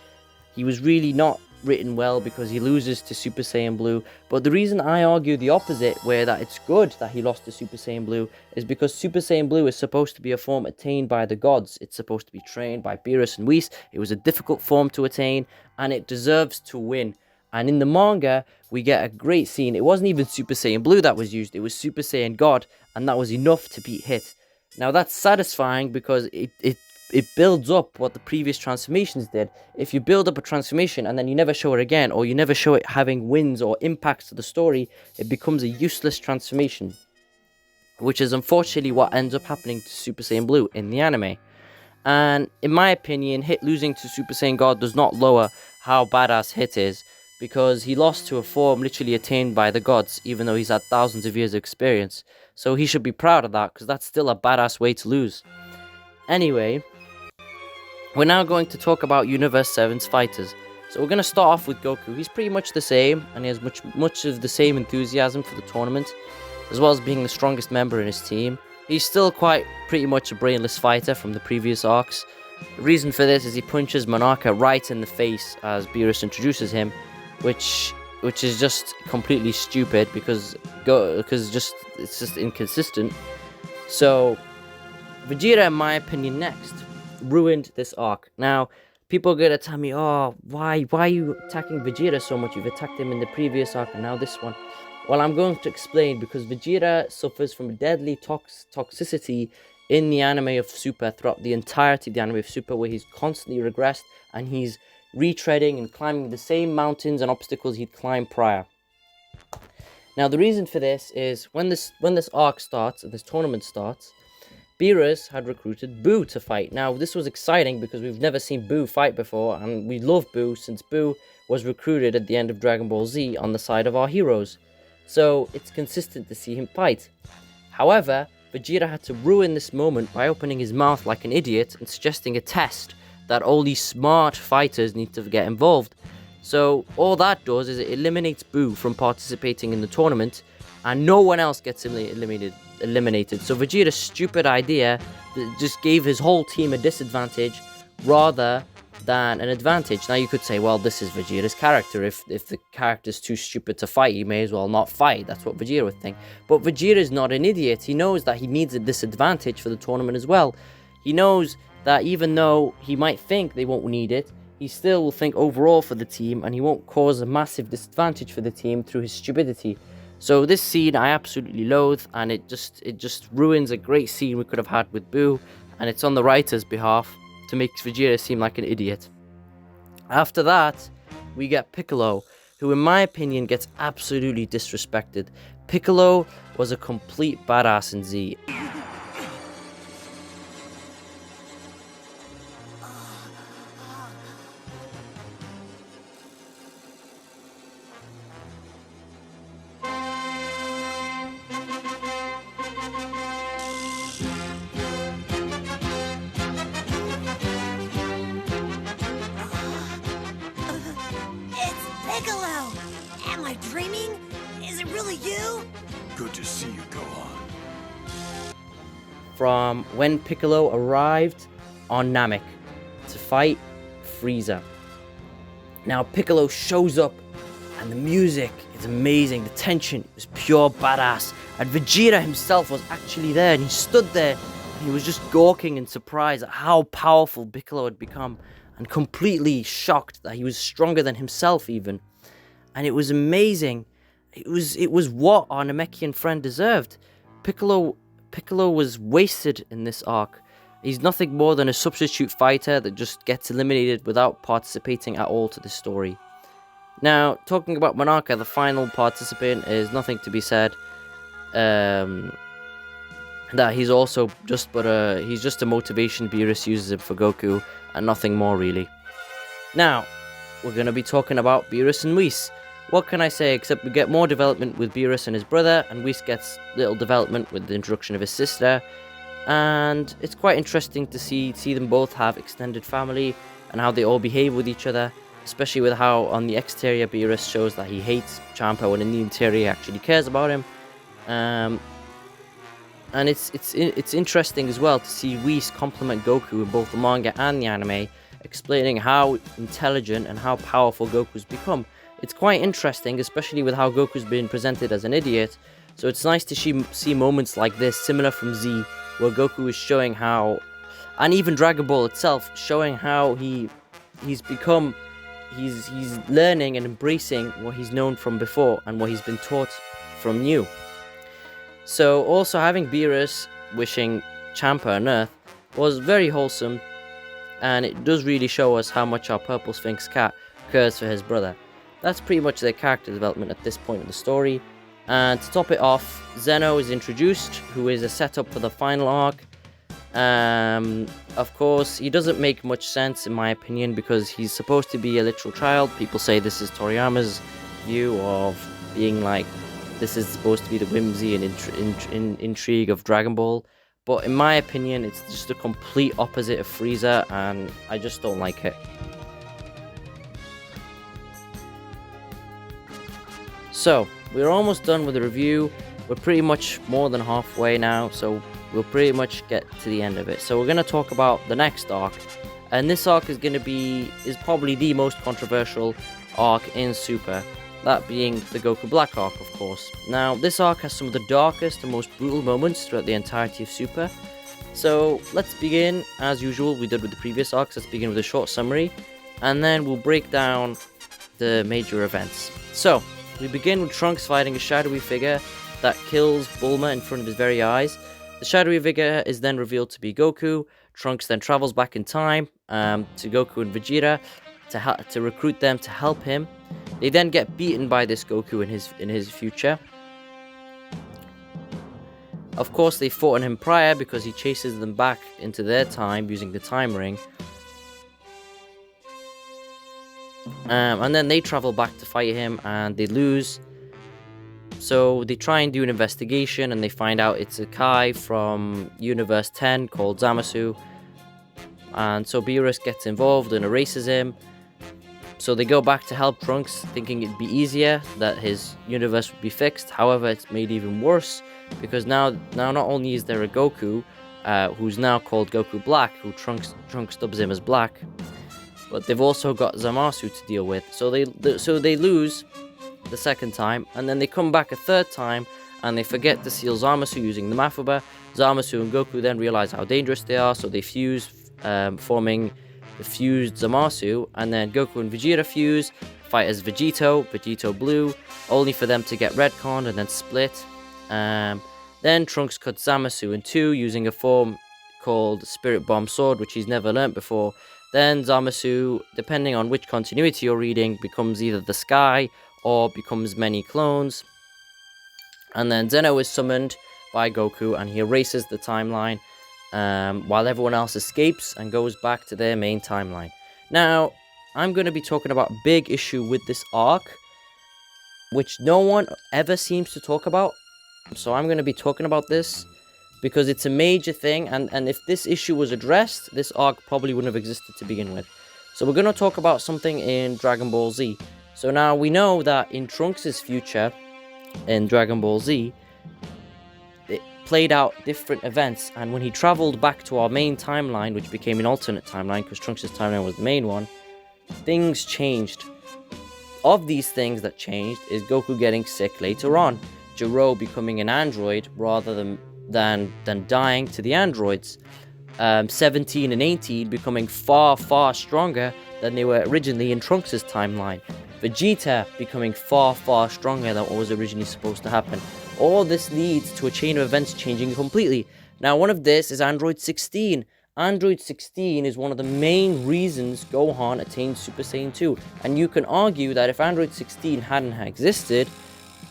[SPEAKER 1] not written well because he loses to Super Saiyan Blue, but the reason I argue the opposite, where that it's good that he lost to Super Saiyan Blue, is because Super Saiyan Blue is supposed to be a form attained by the gods. It's supposed to be trained by Beerus and Whis. It was a difficult form to attain, and it deserves to win. And in the manga, we get a great scene. It wasn't even Super Saiyan Blue that was used, it was Super Saiyan God, and that was enough to beat Hit. Now that's satisfying because it builds up what the previous transformations did. If you build up a transformation and then you never show it again, or you never show it having wins or impacts to the story, it becomes a useless transformation, which is unfortunately what ends up happening to Super Saiyan Blue in the anime. And in my opinion, Hit losing to Super Saiyan God does not lower how badass Hit is, because he lost to a form literally attained by the gods, even though he's had thousands of years of experience. So he should be proud of that, because that's still a badass way to lose. Anyway, we're now going to talk about Universe 7's fighters. So we're going to start off with Goku. He's pretty much the same, and he has much of the same enthusiasm for the tournament, as well as being the strongest member in his team. He's still pretty much a brainless fighter from the previous arcs. The reason for this is he punches Monarcha right in the face as Beerus introduces him, which is just completely stupid because it's just inconsistent. So Vegeta, in my opinion, next ruined this arc. Now, people are gonna tell me, oh, why are you attacking Vegeta so much? You've attacked him in the previous arc and now this one. Well, I'm going to explain, because Vegeta suffers from deadly toxicity in the anime of Super throughout the entirety of the anime of Super, where he's constantly regressed and he's retreading and climbing the same mountains and obstacles he'd climbed prior. Now, the reason for this is when this arc starts, this tournament starts, Beerus had recruited Boo to fight. Now, this was exciting because we've never seen Boo fight before, and we love Boo since Boo was recruited at the end of Dragon Ball Z on the side of our heroes. So, it's consistent to see him fight. However, Vegeta had to ruin this moment by opening his mouth like an idiot and suggesting a test that only smart fighters need to get involved. So, all that does is it eliminates Boo from participating in the tournament, and no one else gets eliminated. So Vegeta's stupid idea just gave his whole team a disadvantage rather than an advantage. Now you could say, well, this is Vegeta's character. If the character's too stupid to fight, he may as well not fight. That's what Vegeta would think. But Vegeta's not an idiot. He knows that he needs a disadvantage for the tournament as well. He knows that even though he might think they won't need it, he still will think overall for the team, and he won't cause a massive disadvantage for the team through his stupidity. So this scene I absolutely loathe, and it just ruins a great scene we could have had with Boo, and it's on the writer's behalf to make Vegeta seem like an idiot. After that, we get Piccolo, who in my opinion gets absolutely disrespected. Piccolo was a complete badass in Z.
[SPEAKER 2] It's Piccolo! Am I dreaming? Is it really you?
[SPEAKER 3] Good to see you, Gohan.
[SPEAKER 1] From when Piccolo arrived on Namek to fight Frieza. Now Piccolo shows up and the music is amazing, the tension is pure badass, and Vegeta himself was actually there, and he stood there and he was just gawking in surprise at how powerful Piccolo had become, and completely shocked that he was stronger than himself even. And it was amazing. It was what our Namekian friend deserved. Piccolo was wasted in this arc. He's nothing more than a substitute fighter that just gets eliminated without participating at all to the story. Now, talking about Monarca, the final participant, is nothing to be said. That he's also just he's just a motivation Beerus uses him for Goku, and nothing more really. Now, we're going to be talking about Beerus and Whis. What can I say except we get more development with Beerus and his brother, and Whis gets little development with the introduction of his sister. And it's quite interesting to see them both have extended family and how they all behave with each other, especially with how on the exterior Beerus shows that he hates Champa when in the interior he actually cares about him. And it's interesting as well to see Whis compliment Goku in both the manga and the anime, explaining how intelligent and how powerful Goku's become. It's quite interesting, especially with how Goku's been presented as an idiot. So it's nice to see moments like this, similar from Z, where Goku is showing how, and even Dragon Ball itself, showing how he's learning and embracing what he's known from before and what he's been taught from new. So also having Beerus wishing Champa on Earth was very wholesome, and it does really show us how much our Purple Sphinx cat cares for his brother. That's pretty much their character development at this point in the story. And to top it off, Zeno is introduced, who is a setup for the final arc. Of course, he doesn't make much sense in my opinion because he's supposed to be a literal child. People say this is Toriyama's view of being like, this is supposed to be the whimsy and intrigue of Dragon Ball. But in my opinion, it's just a complete opposite of Frieza, and I just don't like it. So, we're almost done with the review. We're pretty much more than halfway now, so we'll pretty much get to the end of it. So we're going to talk about the next arc. And this arc is probably the most controversial arc in Super. That being the Goku Black arc, of course. Now, this arc has some of the darkest and most brutal moments throughout the entirety of Super. So, let's begin, as usual, we did with the previous arcs. Let's begin with a short summary, and then we'll break down the major events. So, we begin with Trunks fighting a shadowy figure that kills Bulma in front of his very eyes. The shadowy figure is then revealed to be Goku. Trunks then travels back in time to Goku and Vegeta to recruit them to help him. They then get beaten by this Goku in his future. Of course, they fought on him prior because he chases them back into their time using the time ring. And then they travel back to fight him and they lose. So they try and do an investigation and they find out it's a Kai from Universe 10 called Zamasu. And so Beerus gets involved and erases him. So they go back to help Trunks, thinking it'd be easier, that his universe would be fixed. However, it's made even worse, because now not only is there a Goku, who's now called Goku Black, who Trunks dubs him as Black, but they've also got Zamasu to deal with. So they lose the second time, and then they come back a third time, and they forget to seal Zamasu using the Mafuba. Zamasu and Goku then realize how dangerous they are, so they fuse, forming the fused Zamasu, and then Goku and Vegeta fuse, fight as Vegito Blue, only for them to get retconned and then split. Then Trunks cuts Zamasu in two using a form called Spirit Bomb Sword, which he's never learnt before. Then Zamasu, depending on which continuity you're reading, becomes either the Sky or becomes many clones. And then Zeno is summoned by Goku and he erases the timeline while everyone else escapes and goes back to their main timeline. Now, I'm going to be talking about a big issue with this arc, which no one ever seems to talk about. So I'm going to be talking about this because it's a major thing, and if this issue was addressed, this arc probably wouldn't have existed to begin with. So we're going to talk about something in Dragon Ball Z. So now we know that in Trunks' future, in Dragon Ball Z, it played out different events, and when he traveled back to our main timeline, which became an alternate timeline because Trunks' timeline was the main one, things changed. Of these things that changed is Goku getting sick later on, Jiro becoming an android rather than dying to the androids, 17 and 18 becoming far stronger than they were originally in Trunks' timeline, Vegeta becoming far stronger than what was originally supposed to happen. All this leads to a chain of events changing completely. Now, one of this is Android 16. Android 16 is one of the main reasons Gohan attained Super Saiyan 2. And you can argue that if Android 16 hadn't existed,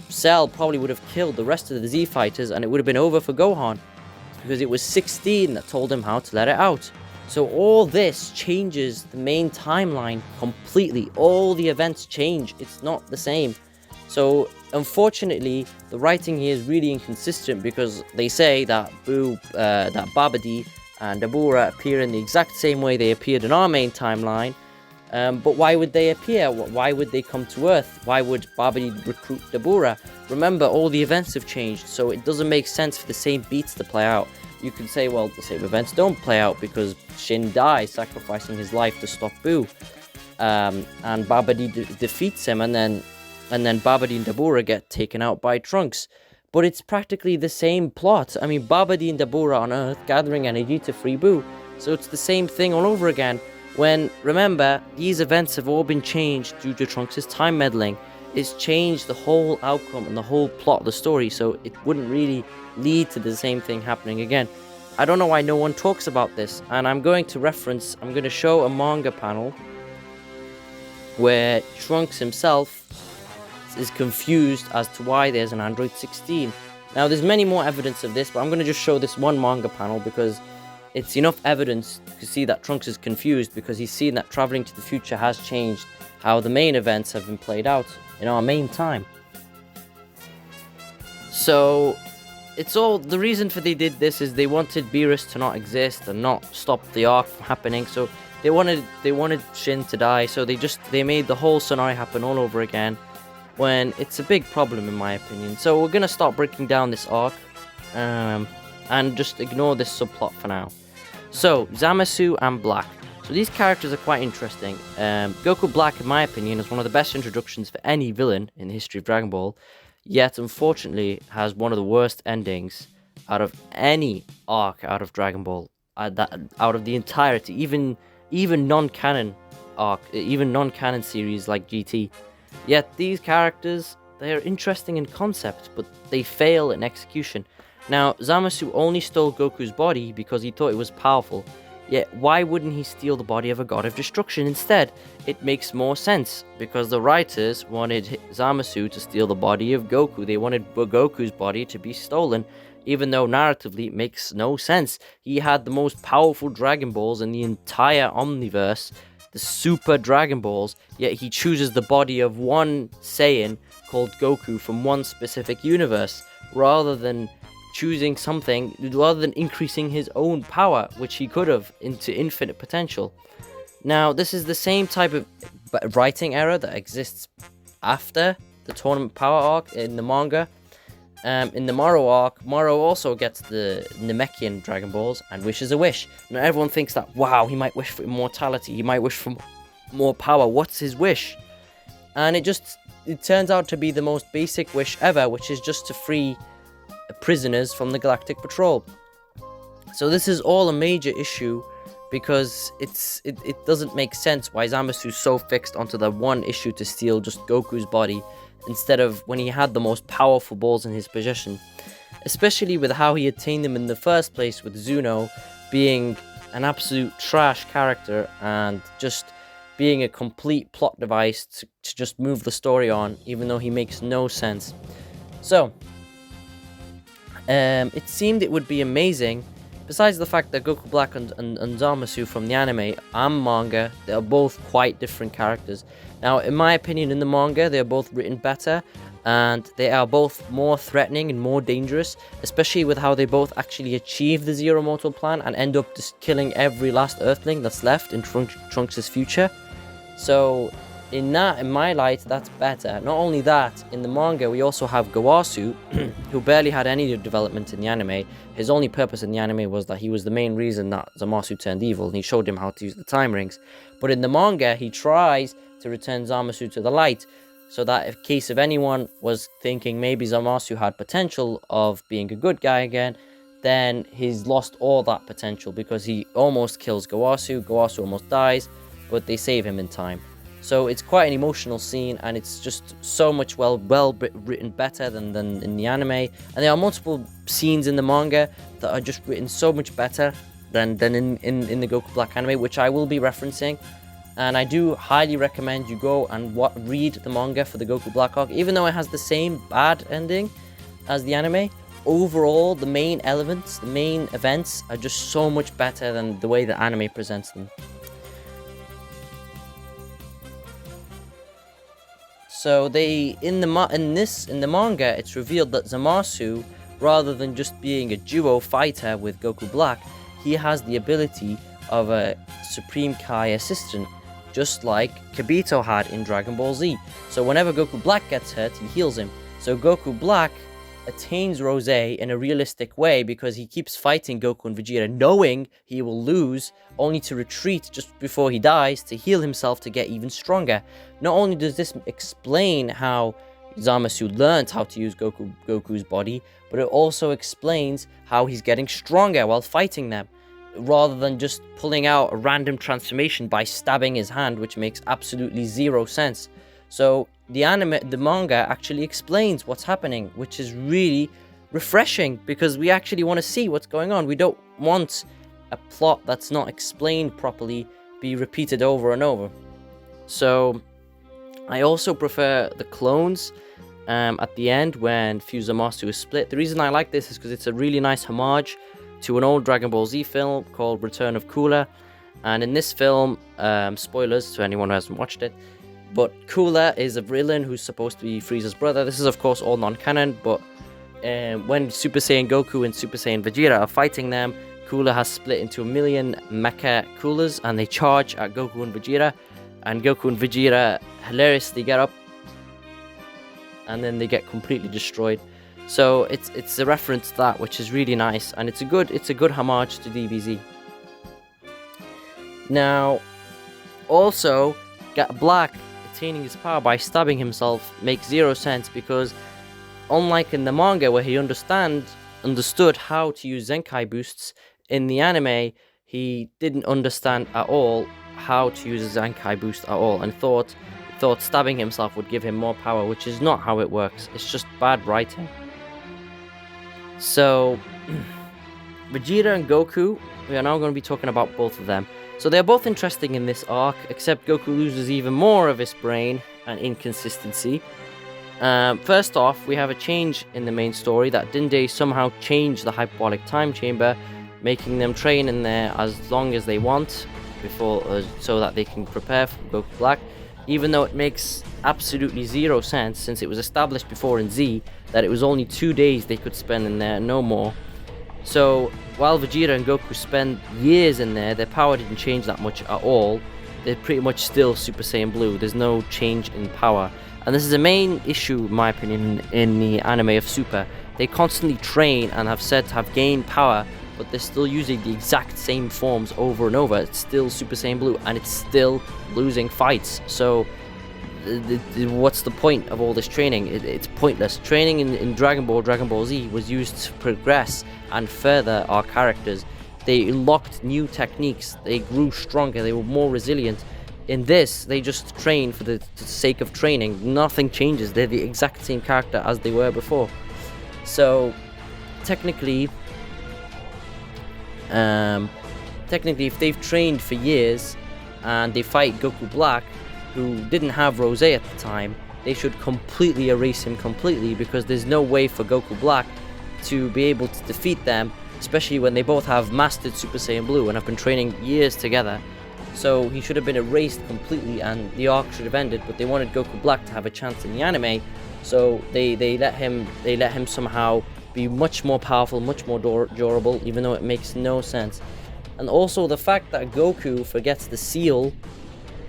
[SPEAKER 1] Cell probably would have killed the rest of the Z fighters and it would have been over for Gohan. Because it was 16 that told him how to let it out. So all this changes the main timeline completely. All the events change. It's not the same. So unfortunately, the writing here is really inconsistent because they say that Babidi and Dabura appear in the exact same way they appeared in our main timeline. But why would they appear? Why would they come to Earth? Why would Babidi recruit Dabura? Remember, all the events have changed, so it doesn't make sense for the same beats to play out. You can say, well, the same events don't play out because Shin dies, sacrificing his life to stop Buu. And Babidi defeats him, and then Babidi and Dabura get taken out by Trunks. But it's practically the same plot. I mean, Babidi and Dabura on Earth gathering energy to free Buu. So it's the same thing all over again. When, remember, these events have all been changed due to Trunks' time meddling. It's changed the whole outcome and the whole plot of the story, so it wouldn't really lead to the same thing happening again. I don't know why no one talks about this, and I'm going to show a manga panel where Trunks himself is confused as to why there's an Android 16. Now, there's many more evidence of this, but I'm going to just show this one manga panel because it's enough evidence to see that Trunks is confused because he's seen that traveling to the future has changed how the main events have been played out in our main time. So, it's all, the reason for they did this is they wanted Beerus to not exist and not stop the arc from happening, so they wanted Shin to die, so they made the whole scenario happen all over again, when it's a big problem in my opinion. So we're gonna start breaking down this arc, and just ignore this subplot for now. So, Zamasu and Black. So these characters are quite interesting. Goku Black, in my opinion, is one of the best introductions for any villain in the history of Dragon Ball, yet unfortunately has one of the worst endings out of any arc out of Dragon Ball, out of the entirety, even non-canon arc, even non-canon series like GT. Yet these characters, they are interesting in concept, but they fail in execution. Now, Zamasu only stole Goku's body because he thought it was powerful. Yet, why wouldn't he steal the body of a god of destruction instead? It makes more sense, because the writers wanted Zamasu to steal the body of Goku. They wanted Goku's body to be stolen, even though narratively it makes no sense. He had the most powerful Dragon Balls in the entire Omniverse, the Super Dragon Balls, yet he chooses the body of one Saiyan called Goku from one specific universe, rather than increasing his own power, which he could have, into infinite potential. Now, this is the same type of writing error that exists after the Tournament Power arc in the manga. In the Moro arc, Moro also gets the Namekian Dragon Balls and wishes a wish. Now, everyone thinks that, wow, he might wish for immortality, he might wish for more power. What's his wish? And it turns out to be the most basic wish ever, which is just to free prisoners from the Galactic Patrol. So this is all a major issue because it doesn't make sense why Zamasu's so fixed onto the one issue to steal just Goku's body instead of when he had the most powerful balls in his possession, especially with how he attained them in the first place with Zuno, being an absolute trash character and just being a complete plot device to just move the story on, even though he makes no sense. So, it seemed it would be amazing, besides the fact that Goku Black and Zamasu from the anime and manga, they are both quite different characters. Now, in my opinion, in the manga, they are both written better, and they are both more threatening and more dangerous, especially with how they both actually achieve the Zero Mortal plan and end up just killing every last Earthling that's left in Trunks' future. So, in my light, that's better. Not only that, in the manga, we also have Gowasu, who barely had any development in the anime. His only purpose in the anime was that he was the main reason that Zamasu turned evil, and he showed him how to use the time rings. But in the manga, he tries to return Zamasu to the light, so that in case if anyone was thinking maybe Zamasu had potential of being a good guy again, then he's lost all that potential, because he almost kills Gowasu, Gowasu almost dies, but they save him in time. So it's quite an emotional scene, and it's just so much well written better than in the anime. And there are multiple scenes in the manga that are just written so much better than in the Goku Black anime, which I will be referencing. And I do highly recommend you go and read the manga for the Goku Black arc, even though it has the same bad ending as the anime. Overall, the main elements, the main events are just so much better than the way the anime presents them. So in the manga, it's revealed that Zamasu, rather than just being a duo fighter with Goku Black, he has the ability of a Supreme Kai assistant, just like Kibito had in Dragon Ball Z. So whenever Goku Black gets hurt, he heals him. So Goku Black attains Rose in a realistic way because he keeps fighting Goku and Vegeta, knowing he will lose, only to retreat just before he dies to heal himself to get even stronger. Not only does this explain how Zamasu learned how to use Goku's body, but it also explains how he's getting stronger while fighting them, rather than just pulling out a random transformation by stabbing his hand, which makes absolutely zero sense. So the manga actually explains what's happening, which is really refreshing, because we actually want to see what's going on. We don't want a plot that's not explained properly be repeated over and over. So I also prefer the clones at the end when Fusamasu is split. The reason I like this is because it's a really nice homage to an old Dragon Ball Z film called Return of Cooler. And in this film, spoilers to anyone who hasn't watched it, but Cooler is a villain who's supposed to be Frieza's brother. This is of course all non-canon, but when Super Saiyan Goku and Super Saiyan Vegeta are fighting them, Cooler has split into a million mecha Coolers, and they charge at Goku and Vegeta, and Goku and Vegeta hilariously get up, and then they get completely destroyed. So it's a reference to that, which is really nice, and it's a good homage to DBZ. Now, also, Black attaining his power by stabbing himself makes zero sense, because unlike in the manga where he understood how to use Zenkai boosts, in the anime he didn't understand at all how to use a Zenkai boost at all, and thought stabbing himself would give him more power, which is not how it works. It's just bad writing. So Vegeta and Goku, we are now going to be talking about both of them. So they're both interesting in this arc, except Goku loses even more of his brain and inconsistency. First off, we have a change in the main story that Dinde somehow changed the hyperbolic time chamber, making them train in there as long as they want before, so that they can prepare for Goku Black, even though it makes absolutely zero sense, since it was established before in Z that it was only 2 days they could spend in there, no more. So while Vegeta and Goku spend years in there, their power didn't change that much at all. They're pretty much still Super Saiyan Blue. There's no change in power. And this is a main issue, in my opinion, in the anime of Super. They constantly train and have said to have gained power, but they're still using the exact same forms over and over. It's still Super Saiyan Blue, and it's still losing fights. So what's the point of all this training? It's pointless. Training in Dragon Ball Z was used to progress and further our characters. They unlocked new techniques, they grew stronger, they were more resilient. In this, they just train for the sake of training. Nothing changes. They're the exact same character as they were before. So technically, Technically, if they've trained for years and they fight Goku Black, who didn't have Rose at the time, they should completely erase him completely, because there's no way for Goku Black to be able to defeat them, especially when they both have mastered Super Saiyan Blue and have been training years together. So he should have been erased completely and the arc should have ended, but they wanted Goku Black to have a chance in the anime, so they let him somehow be much more powerful, much more durable, even though it makes no sense. And also the fact that Goku forgets the seal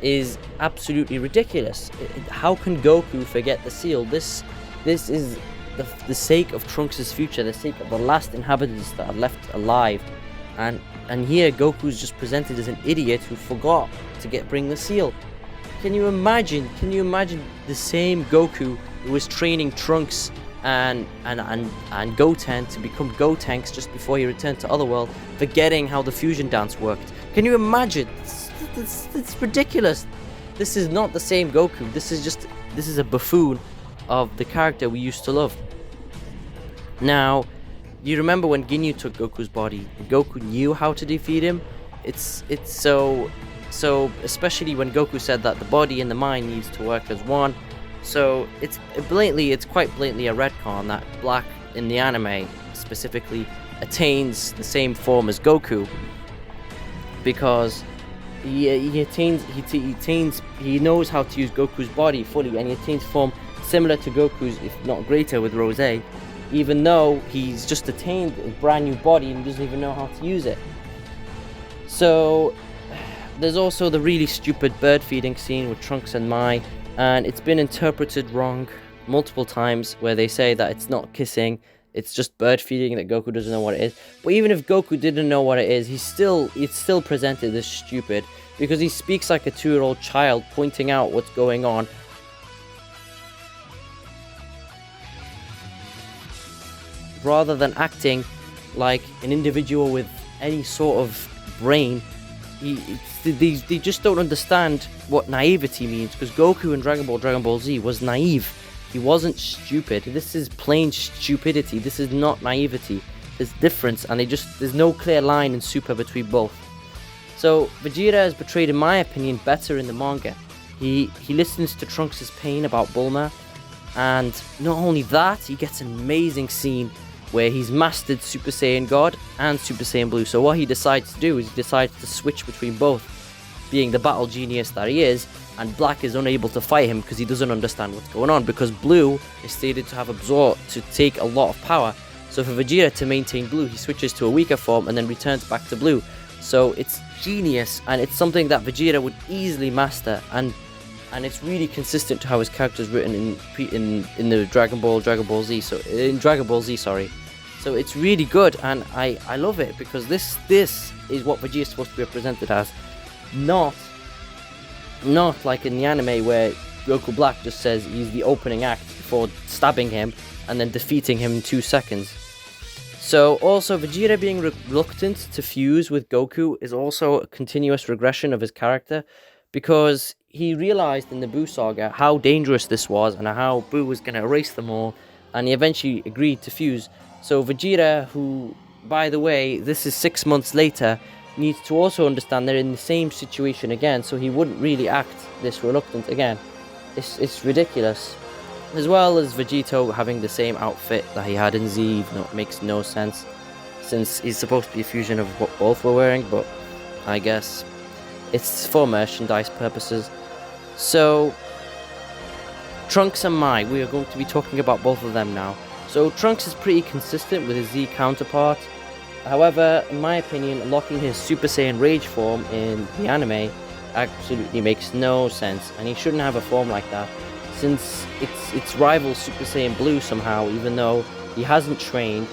[SPEAKER 1] is absolutely ridiculous. How can Goku forget the seal? This is the sake of Trunks' future, the sake of the last inhabitants that are left alive. And here Goku's just presented as an idiot who forgot to bring the seal. Can you imagine the same Goku who was training Trunks and Goten to become Gotenks just before he returned to Otherworld, forgetting how the fusion dance worked? Can you imagine? It's ridiculous. This is not the same Goku. This is a buffoon of the character we used to love. Now, you remember when Ginyu took Goku's body, Goku knew how to defeat him? It's so especially when Goku said that the body and the mind needs to work as one. So it's quite blatantly a retcon that Black in the anime specifically attains the same form as Goku, because he knows how to use Goku's body fully, and he attains form similar to Goku's, if not greater, with Rose, even though he's just attained a brand new body and doesn't even know how to use it. So there's also the really stupid bird feeding scene with Trunks and Mai, and it's been interpreted wrong multiple times, where they say that it's not kissing, it's just bird feeding, that Goku doesn't know what it is. But even if Goku didn't know what it is, it's still presented as stupid, because he speaks like a 2-year-old child, pointing out what's going on. Rather than acting like an individual with any sort of brain, they just don't understand what naivety means, because Goku in Dragon Ball Z was naive. He wasn't stupid. This is plain stupidity. This is not naivety. There's difference, and there's no clear line in Super between both. So Vegeta is portrayed, in my opinion, better in the manga. He listens to Trunks' pain about Bulma, and not only that, he gets an amazing scene where he's mastered Super Saiyan God and Super Saiyan Blue. So what he decides to do is he decides to switch between both, being the battle genius that he is, and Black is unable to fight him because he doesn't understand what's going on, because Blue is stated to have absorbed, to take a lot of power. So for Vegeta to maintain Blue, he switches to a weaker form and then returns back to Blue. So it's genius, and it's something that Vegeta would easily master, and it's really consistent to how his character is written in the Dragon Ball Z. So in Dragon Ball Z, sorry. So it's really good, and I love it, because this is what Vegeta is supposed to be represented as, not like in the anime where Goku Black just says he's the opening act before stabbing him and then defeating him in 2 seconds. So also Vegeta being reluctant to fuse with Goku is also a continuous regression of his character, because he realized in the Buu saga how dangerous this was and how Buu was going to erase them all, and he eventually agreed to fuse. So Vegeta, who, by the way, this is 6 months later, needs to also understand they're in the same situation again, so he wouldn't really act this reluctant again. It's ridiculous. As well as Vegito having the same outfit that he had in Z, even though it makes no sense, since he's supposed to be a fusion of what both were wearing, but I guess it's for merchandise purposes. So Trunks and Mai, we are going to be talking about both of them now. So Trunks is pretty consistent with his Z counterpart. However, in my opinion, locking his Super Saiyan Rage form in the anime absolutely makes no sense, and he shouldn't have a form like that, since it's rivals Super Saiyan Blue somehow, even though he hasn't trained,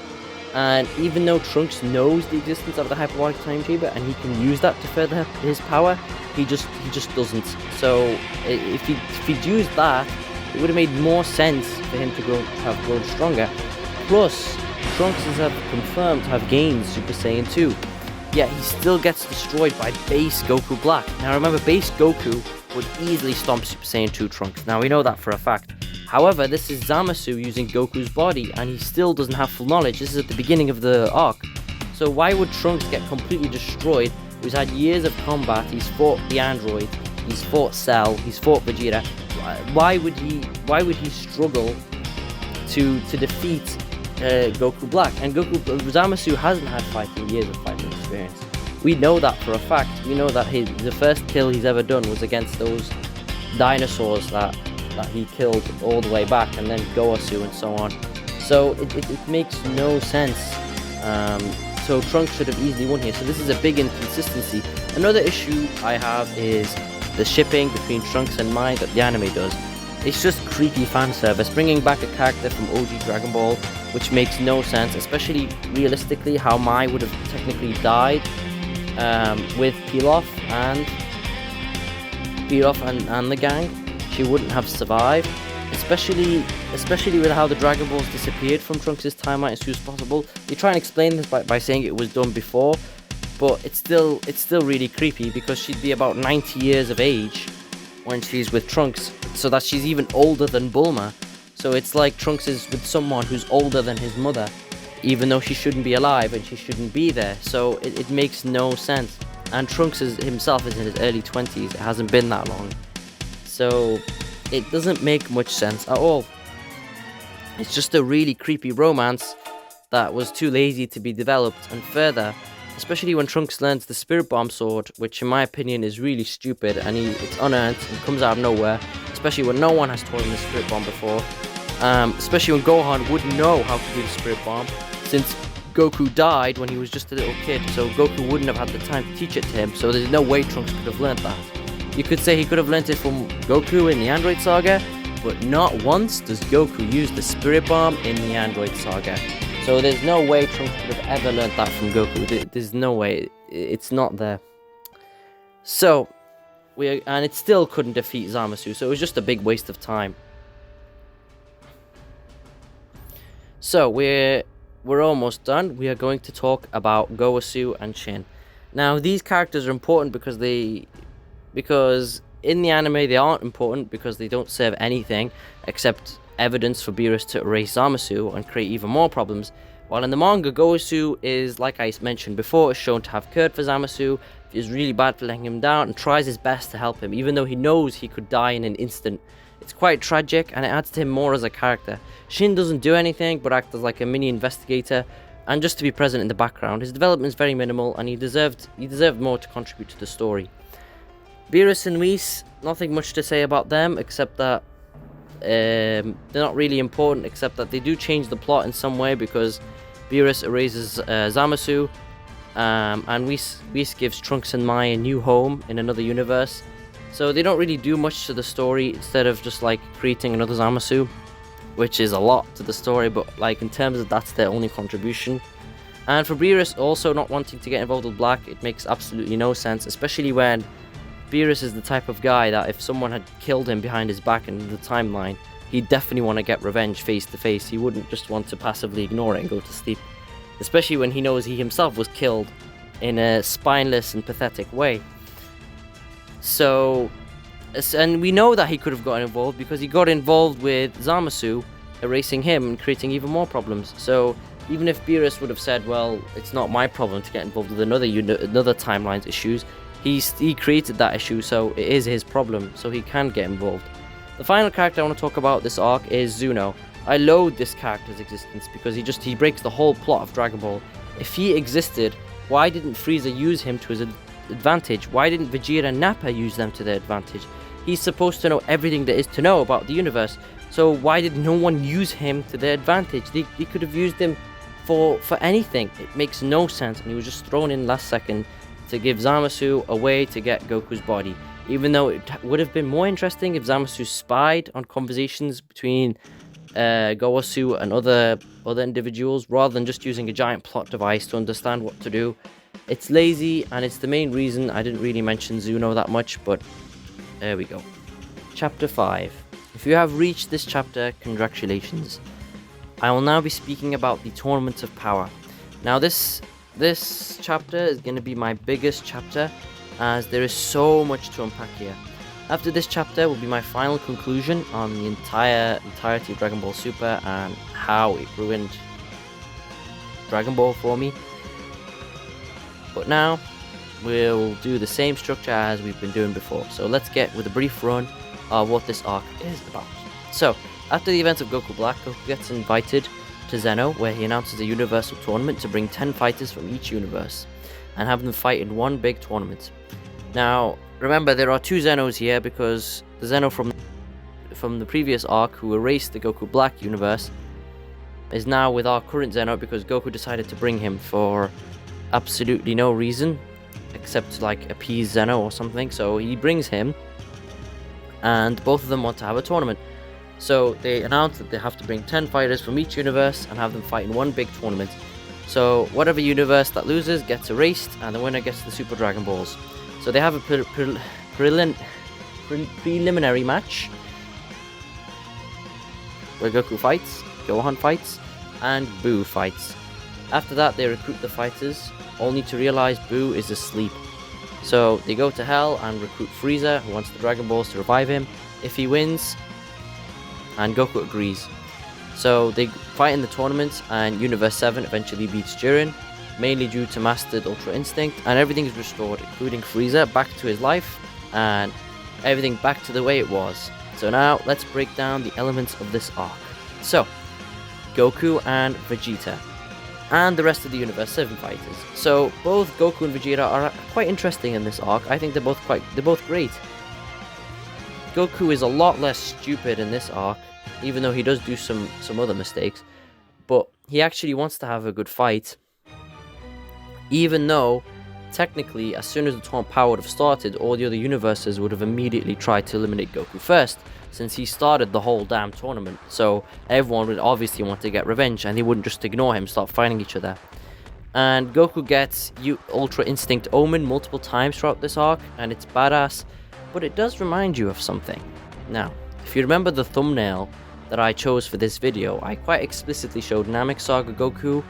[SPEAKER 1] and even though Trunks knows the existence of the hyperbolic time chamber and he can use that to further his power, he just doesn't. So if he'd used that, it would have made more sense for him to have grown stronger. Plus, Trunks is confirmed to have gained Super Saiyan 2, yet he still gets destroyed by base Goku Black. Now remember, base Goku would easily stomp Super Saiyan 2 Trunks. Now we know that for a fact. However, this is Zamasu using Goku's body, and he still doesn't have full knowledge. This is at the beginning of the arc. So why would Trunks get completely destroyed? He's had years of combat, he's fought the android, he's fought Cell, he's fought Vegeta. Why would he struggle to defeat Goku Black? And Zamasu hasn't had years of fighting experience. We know that for a fact. We know that the first kill he's ever done was against those dinosaurs that he killed all the way back, and then Goasu and so on. So it makes no sense. So Trunks should have easily won here. So this is a big inconsistency. Another issue I have is the shipping between Trunks and Mai that the anime does. It's just creepy fan service, bringing back a character from OG Dragon Ball, which makes no sense, especially realistically how Mai would have technically died with Pilaf and the gang. She wouldn't have survived, especially with how the Dragon Balls disappeared from Trunks' timeline as soon as possible. They try and explain this by saying it was done before, but it's still really creepy because she'd be about 90 years of age when she's with Trunks, so that she's even older than Bulma. So it's like Trunks is with someone who's older than his mother, even though she shouldn't be alive and she shouldn't be there. So it makes no sense. And Trunks himself is in his early 20s. It hasn't been that long. So it doesn't make much sense at all. It's just a really creepy romance that was too lazy to be developed. And further, especially when Trunks learns the Spirit Bomb sword, which in my opinion is really stupid and it's unearned and comes out of nowhere, especially when no one has taught him the Spirit Bomb before. Especially when Gohan wouldn't know how to do the Spirit Bomb, since Goku died when he was just a little kid, so Goku wouldn't have had the time to teach it to him, so there's no way Trunks could have learned that. You could say he could have learnt it from Goku in the Android Saga, but not once does Goku use the Spirit Bomb in the Android Saga. So there's no way Trunks could have ever learnt that from Goku. There's no way. It's not there. So, and it still couldn't defeat Zamasu, so it was just a big waste of time. So, we're almost done. We are going to talk about Goasu and Shin. Now, these characters are important because in the anime they aren't important because they don't serve anything except evidence for Beerus to erase Zamasu and create even more problems. While in the manga, Goasu is, like I mentioned before, is shown to have cared for Zamasu, is really bad for letting him down, and tries his best to help him, even though he knows he could die in an instant. It's quite tragic, and it adds to him more as a character. Shin doesn't do anything, but acts as like a mini investigator, and just to be present in the background. His development is very minimal, and he deserved more to contribute to the story. Beerus and Whis, nothing much to say about them, except that they're not really important, except that they do change the plot in some way, because Beerus erases Zamasu, and Whis gives Trunks and Mai a new home in another universe. So they don't really do much to the story, instead of just like creating another Zamasu, which is a lot to the story, but like in terms of that's their only contribution. And for Beerus also not wanting to get involved with Black, it makes absolutely no sense, especially when Beerus is the type of guy that if someone had killed him behind his back in the timeline, he'd definitely want to get revenge face to face. He wouldn't just want to passively ignore it and go to sleep, especially when he knows he himself was killed in a spineless and pathetic way. So, and we know that he could have gotten involved because he got involved with Zamasu, erasing him and creating even more problems. So even if Beerus would have said, well, it's not my problem to get involved with another timeline's issues, he created that issue, so it is his problem, so he can get involved. The final character I want to talk about this arc is Zuno. I loathe this character's existence because he breaks the whole plot of Dragon Ball. If he existed, why didn't Frieza use him to his advantage? Why didn't Vegeta and Nappa use them to their advantage? He's supposed to know everything there is to know about the universe, so why did no one use him to their advantage? They could have used him for anything. It makes no sense, and he was just thrown in last second to give Zamasu a way to get Goku's body, even though it would have been more interesting if Zamasu spied on conversations between Goasu and other individuals, rather than just using a giant plot device to understand what to do. It's lazy, and it's the main reason I didn't really mention Zuno that much, but there we go. Chapter 5. If you have reached this chapter, congratulations. I will now be speaking about the Tournament of Power. Now this chapter is going to be my biggest chapter, as there is so much to unpack here. After this chapter will be my final conclusion on the entirety of Dragon Ball Super and how it ruined Dragon Ball for me. But now we'll do the same structure as we've been doing before. So let's get with a brief run of what this arc is about. So after the events of Goku Black, Goku gets invited to Zeno, where he announces a universal tournament to bring 10 fighters from each universe and have them fight in one big tournament. Now remember, there are two Zenos here because the Zeno from the previous arc, who erased the Goku Black universe, is now with our current Zeno because Goku decided to bring him for absolutely no reason except to like appease Zeno or something. So he brings him, and both of them want to have a tournament. So they announce that they have to bring 10 fighters from each universe and have them fight in one big tournament. So whatever universe that loses gets erased, and the winner gets the Super Dragon Balls. So they have a preliminary match where Goku fights, Gohan fights, and Buu fights. After that, they recruit the fighters, only to realize Buu is asleep. So they go to Hell and recruit Frieza, who wants the Dragon Balls to revive him if he wins, and Goku agrees. So they fight in the tournament, and Universe 7 eventually beats Jiren, mainly due to Mastered Ultra Instinct, and everything is restored, including Frieza back to his life, and everything back to the way it was. So now let's break down the elements of this arc. So Goku and Vegeta, and the rest of the Universe 7 fighters. So both Goku and Vegeta are quite interesting in this arc. I think they're both great. Goku is a lot less stupid in this arc, even though he does do some other mistakes, but he actually wants to have a good fight, even though technically as soon as the Torn Power would have started, all the other universes would have immediately tried to eliminate Goku first, since he started the whole damn tournament. So everyone would obviously want to get revenge, and they wouldn't just ignore him, start fighting each other. And Goku gets Ultra Instinct Omen multiple times throughout this arc, and it's badass, but it does remind you of something. Now, if you remember the thumbnail that I chose for this video, I quite explicitly showed Namek Saga Goku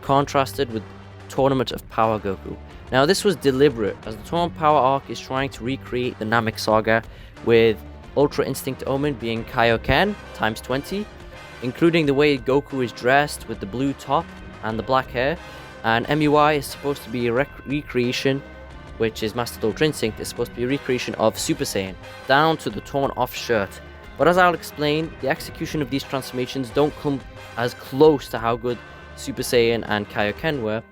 [SPEAKER 1] contrasted with Tournament of Power Goku. Now this was deliberate, as the Tournament of Power arc is trying to recreate the Namek Saga, with Ultra Instinct Omen being Kaioken times 20, including the way Goku is dressed with the blue top and the black hair, and MUI is supposed to be a recreation, which is Mastered Ultra Instinct, is supposed to be a recreation of Super Saiyan, down to the torn off shirt. But as I'll explain, the execution of these transformations don't come as close to how good Super Saiyan and Kaioken were.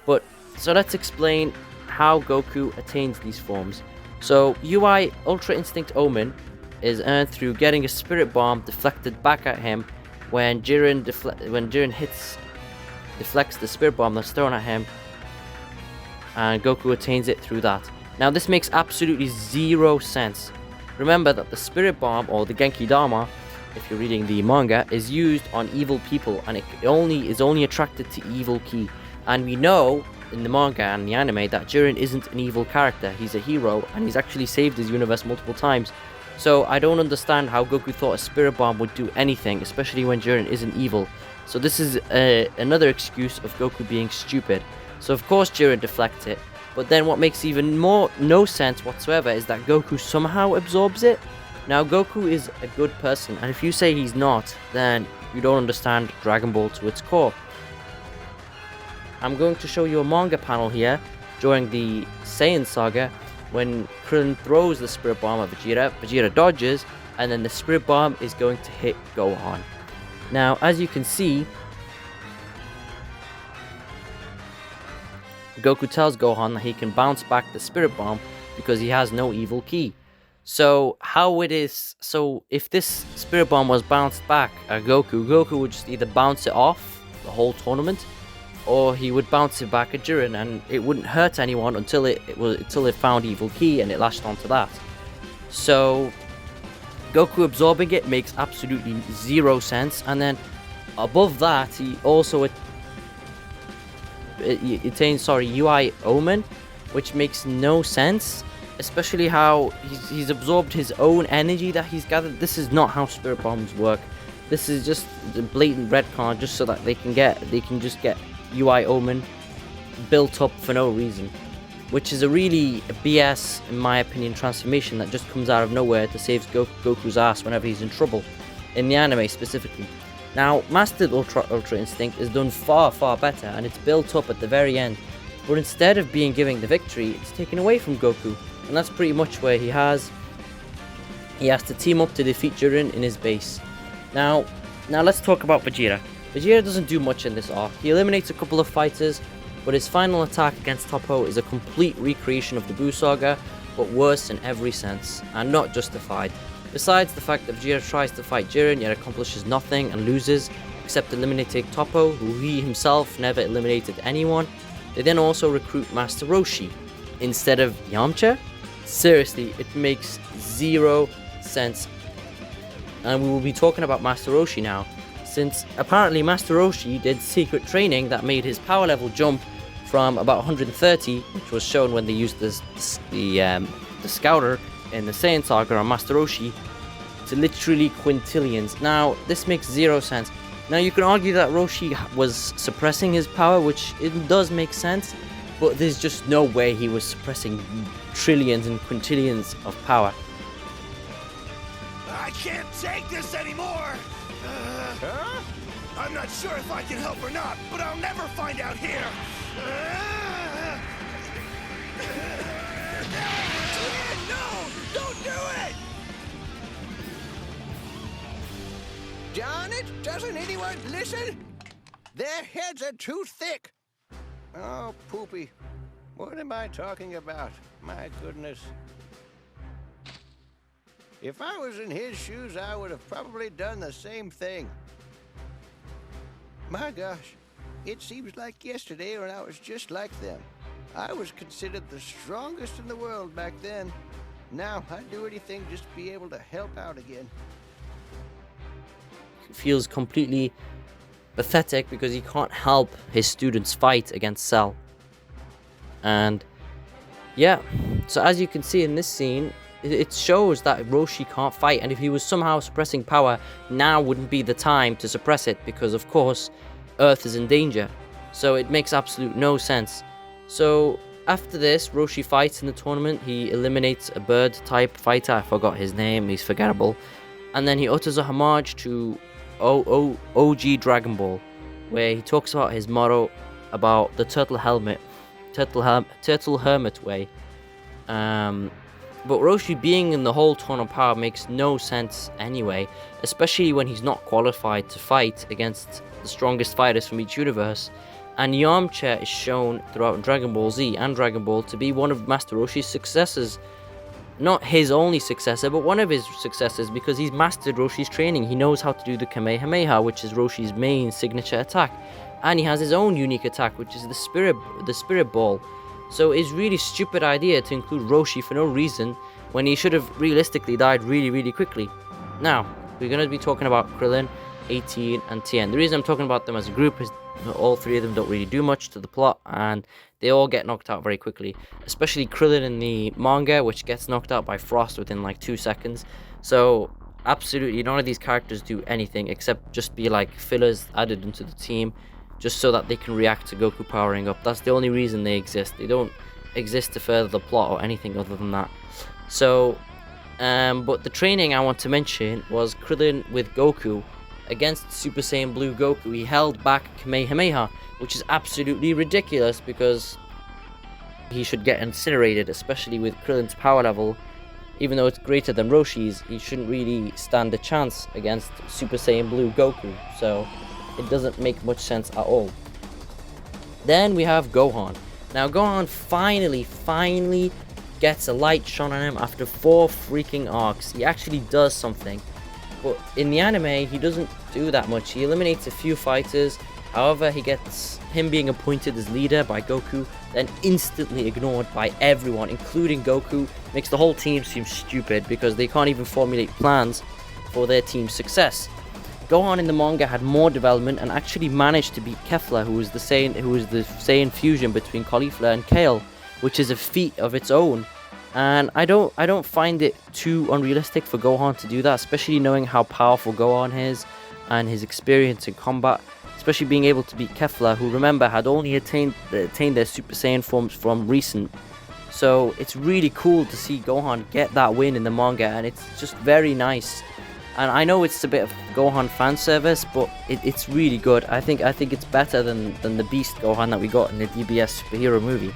[SPEAKER 1] But so let's explain how Goku attains these forms. So UI Ultra Instinct Omen is earned through getting a Spirit Bomb deflected back at him when Jiren deflects the Spirit Bomb that's thrown at him, and Goku attains it through that. Now this makes absolutely zero sense. Remember that the Spirit Bomb, or the Genki Dama, if you're reading the manga, is used on evil people, and it is only attracted to evil ki. And we know in the manga and the anime that Jiren isn't an evil character, he's a hero, and he's actually saved his universe multiple times. So I don't understand how Goku thought a Spirit Bomb would do anything, especially when Jiren isn't evil. So this is another excuse of Goku being stupid. So of course Jiren deflects it, but then what makes even more no sense whatsoever is that Goku somehow absorbs it. Now Goku is a good person, and if you say he's not, then you don't understand Dragon Ball to its core. I'm going to show you a manga panel here during the Saiyan saga when Krillin throws the Spirit Bomb at Vegeta, Vegeta dodges, and then the Spirit Bomb is going to hit Gohan. Now as you can see, Goku tells Gohan that he can bounce back the Spirit Bomb because he has no evil ki. So if this Spirit Bomb was bounced back at Goku would just either bounce it off the whole tournament, or he would bounce it back at Jiren, and it wouldn't hurt anyone until it found evil ki and it latched onto that. So Goku absorbing it makes absolutely zero sense, and then above that he also attains UI Omen, which makes no sense, especially how he's absorbed his own energy that he's gathered. This is not how Spirit Bombs work. This is just a blatant retcon just so that they can just get UI Omen built up for no reason, which is a really BS, in my opinion, transformation that just comes out of nowhere to save Goku's ass whenever he's in trouble, in the anime specifically. Now Mastered Ultra Instinct is done far better, and it's built up at the very end But instead of being given the victory, it's taken away from Goku. And that's pretty much where he has to team up to defeat Jiren in his base. Now let's talk about Vegeta. Vegeta doesn't do much in this arc. He eliminates a couple of fighters, but his final attack against Toppo is a complete recreation of the Buu Saga, but worse in every sense, and not justified. Besides the fact that Vegeta tries to fight Jiren yet accomplishes nothing and loses, except eliminating Toppo, who he himself never eliminated anyone, they then also recruit Master Roshi instead of Yamcha. Seriously, it makes zero sense. And we will be talking about Master Roshi now, since apparently Master Roshi did secret training that made his power level jump from about 130, which was shown when they used the Scouter in the Saiyan Saga on Master Roshi, to literally quintillions. Now, this makes zero sense. Now, you can argue that Roshi was suppressing his power, which it does make sense, but there's just no way he was suppressing trillions and quintillions of power.
[SPEAKER 3] I can't take this anymore! I'm not sure if I can help or not, but I'll never find out here! No! Don't do it!
[SPEAKER 4] Darn it! Doesn't anyone listen? Their heads are too thick. Oh, poopy. What am I talking about? My goodness. If I was in his shoes, I would have probably done the same thing. My gosh, it seems like yesterday when I was just like them. I was considered the strongest in the world back then. Now, I'd do anything just to be able to help out again.
[SPEAKER 1] Feels completely pathetic because he can't help his students fight against Cell. And yeah, so as you can see in this scene, it shows that Roshi can't fight, and if he was somehow suppressing power, now wouldn't be the time to suppress it, because of course Earth is in danger. So it makes absolute no sense. So after this, Roshi fights in the tournament. He eliminates a bird type fighter, I forgot his name, he's forgettable, and then he utters a homage to OG Dragon Ball, where he talks about his motto about the turtle hermit way. But Roshi being in the whole Tournament of Power makes no sense anyway, especially when he's not qualified to fight against the strongest fighters from each universe. And Yamcha is shown throughout Dragon Ball Z and Dragon Ball to be one of Master Roshi's successors. Not his only successor, but one of his successors, because he's mastered Roshi's training. He knows how to do the Kamehameha, which is Roshi's main signature attack. And he has his own unique attack, which is the Spirit Ball. So it's really stupid idea to include Roshi for no reason when he should have realistically died really quickly. Now, we're going to be talking about Krillin, 18 and Tien. The reason I'm talking about them as a group is all three of them don't really do much to the plot, and they all get knocked out very quickly. Especially Krillin in the manga, which gets knocked out by Frost within like 2 seconds. So absolutely none of these characters do anything except just be like fillers added into the team, just so that they can react to Goku powering up. That's the only reason they exist. They don't exist to further the plot or anything other than that. So, but the training I want to mention was Krillin with Goku against Super Saiyan Blue Goku. He held back Kamehameha, which is absolutely ridiculous because he should get incinerated, especially with Krillin's power level. Even though it's greater than Roshi's, he shouldn't really stand a chance against Super Saiyan Blue Goku. So it doesn't make much sense at all. Then we have Gohan. Now Gohan finally gets a light shone on him after 4 freaking arcs. He actually does something. But in the anime, he doesn't do that much. He eliminates a few fighters. However, he gets him being appointed as leader by Goku, then instantly ignored by everyone, including Goku. Makes the whole team seem stupid because they can't even formulate plans for their team's success. Gohan in the manga had more development and actually managed to beat Kefla, who was the Saiyan fusion between Caulifla and Kale, which is a feat of its own. And I don't find it too unrealistic for Gohan to do that, especially knowing how powerful Gohan is and his experience in combat, especially being able to beat Kefla, who, remember, had only attained their Super Saiyan forms from recent. So it's really cool to see Gohan get that win in the manga, and it's just very nice And I know it's a bit of Gohan fan service, but it's really good. I think it's better than the Beast Gohan that we got in the DBS superhero movie.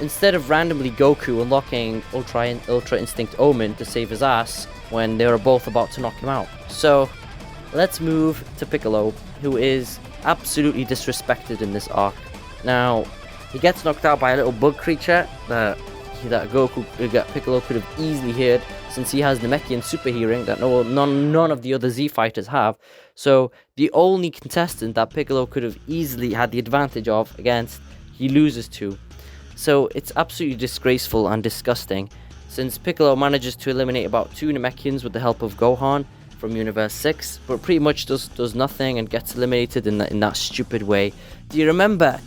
[SPEAKER 1] Instead of randomly Goku unlocking Ultra Instinct Omen to save his ass when they were both about to knock him out. So let's move to Piccolo, who is absolutely disrespected in this arc. Now, he gets knocked out by a little bug creature that Piccolo could have easily heard, since he has Namekian super hearing that none of the other Z fighters have. So the only contestant that Piccolo could have easily had the advantage of against, he loses to. So it's absolutely disgraceful and disgusting, since Piccolo manages to eliminate about 2 Namekians with the help of Gohan from Universe 6, but pretty much does nothing and gets eliminated in that stupid way. Do you remember?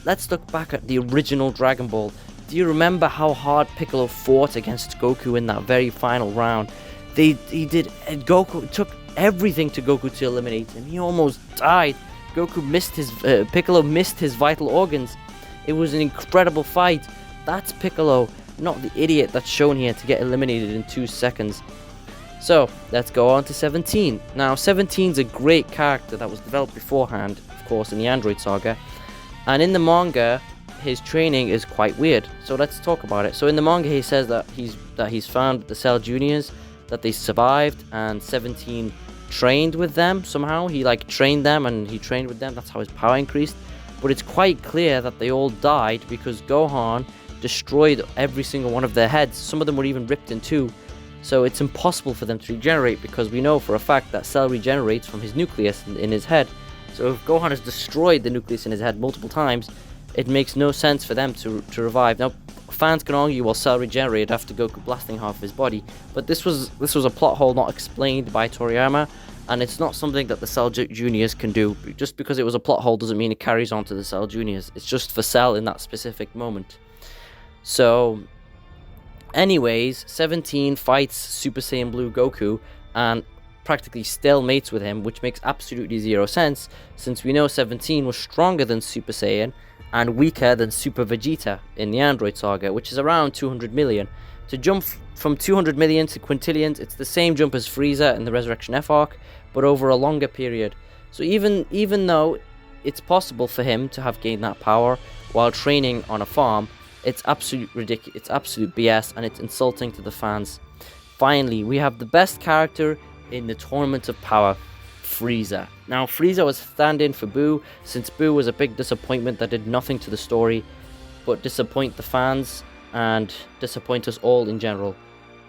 [SPEAKER 1] Let's look back at the original Dragon Ball. Do you remember how hard Piccolo fought against Goku in that very final round? Goku took everything to Goku to eliminate him. He almost died. Piccolo missed his vital organs. It was an incredible fight. That's Piccolo, not the idiot that's shown here to get eliminated in 2 seconds. So, let's go on to 17. Now, 17's a great character that was developed beforehand, of course, in the Android saga. And in the manga, his training is quite weird. So let's talk about it. So in the manga, he says that he's found the Cell Juniors, that they survived, and 17 trained with them somehow. He trained them, and he trained with them. That's how his power increased. But it's quite clear that they all died because Gohan destroyed every single one of their heads. Some of them were even ripped in two. So it's impossible for them to regenerate, because we know for a fact that Cell regenerates from his nucleus in his head. So if Gohan has destroyed the nucleus in his head multiple times, it makes no sense for them to revive. Now, fans can argue, well, Cell regenerated after Goku blasting half of his body, but this was a plot hole not explained by Toriyama, and it's not something that the Cell Juniors can do. Just because it was a plot hole doesn't mean it carries on to the Cell Juniors. It's just for Cell in that specific moment. So, anyways, 17 fights Super Saiyan Blue Goku and practically stalemates with him, which makes absolutely zero sense, since we know 17 was stronger than Super Saiyan and weaker than Super Vegeta in the Android saga, which is around 200 million. To jump from 200 million to quintillions, it's the same jump as Frieza in the Ressurection F arc, but over a longer period. So even though it's possible for him to have gained that power while training on a farm, it's absolute ridiculous, it's absolute BS, and it's insulting to the fans. Finally, we have the best character in the Tournament of Power, Frieza. Now, Frieza was stand-in for Boo, since Boo was a big disappointment that did nothing to the story, but disappoint the fans and disappoint us all in general.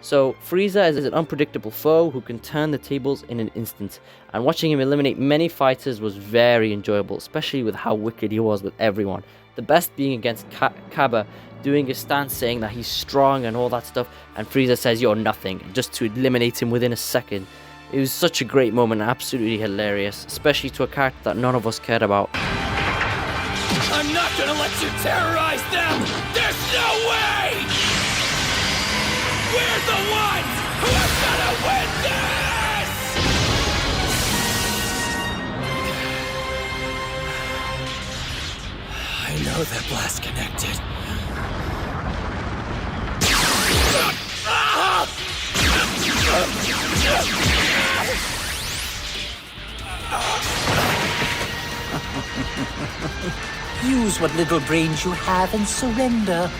[SPEAKER 1] So, Frieza is an unpredictable foe who can turn the tables in an instant, and watching him eliminate many fighters was very enjoyable, especially with how wicked he was with everyone. The best being against Kaba, doing his stance saying that he's strong and all that stuff, and Frieza says you're nothing, just to eliminate him within a second. It was such a great moment, absolutely hilarious, especially to a character that none of us cared about.
[SPEAKER 3] I'm not gonna let you terrorize them! There's no way! We're the ones who are gonna win this! I know that blast connected.
[SPEAKER 5] Use what little brains you have and surrender.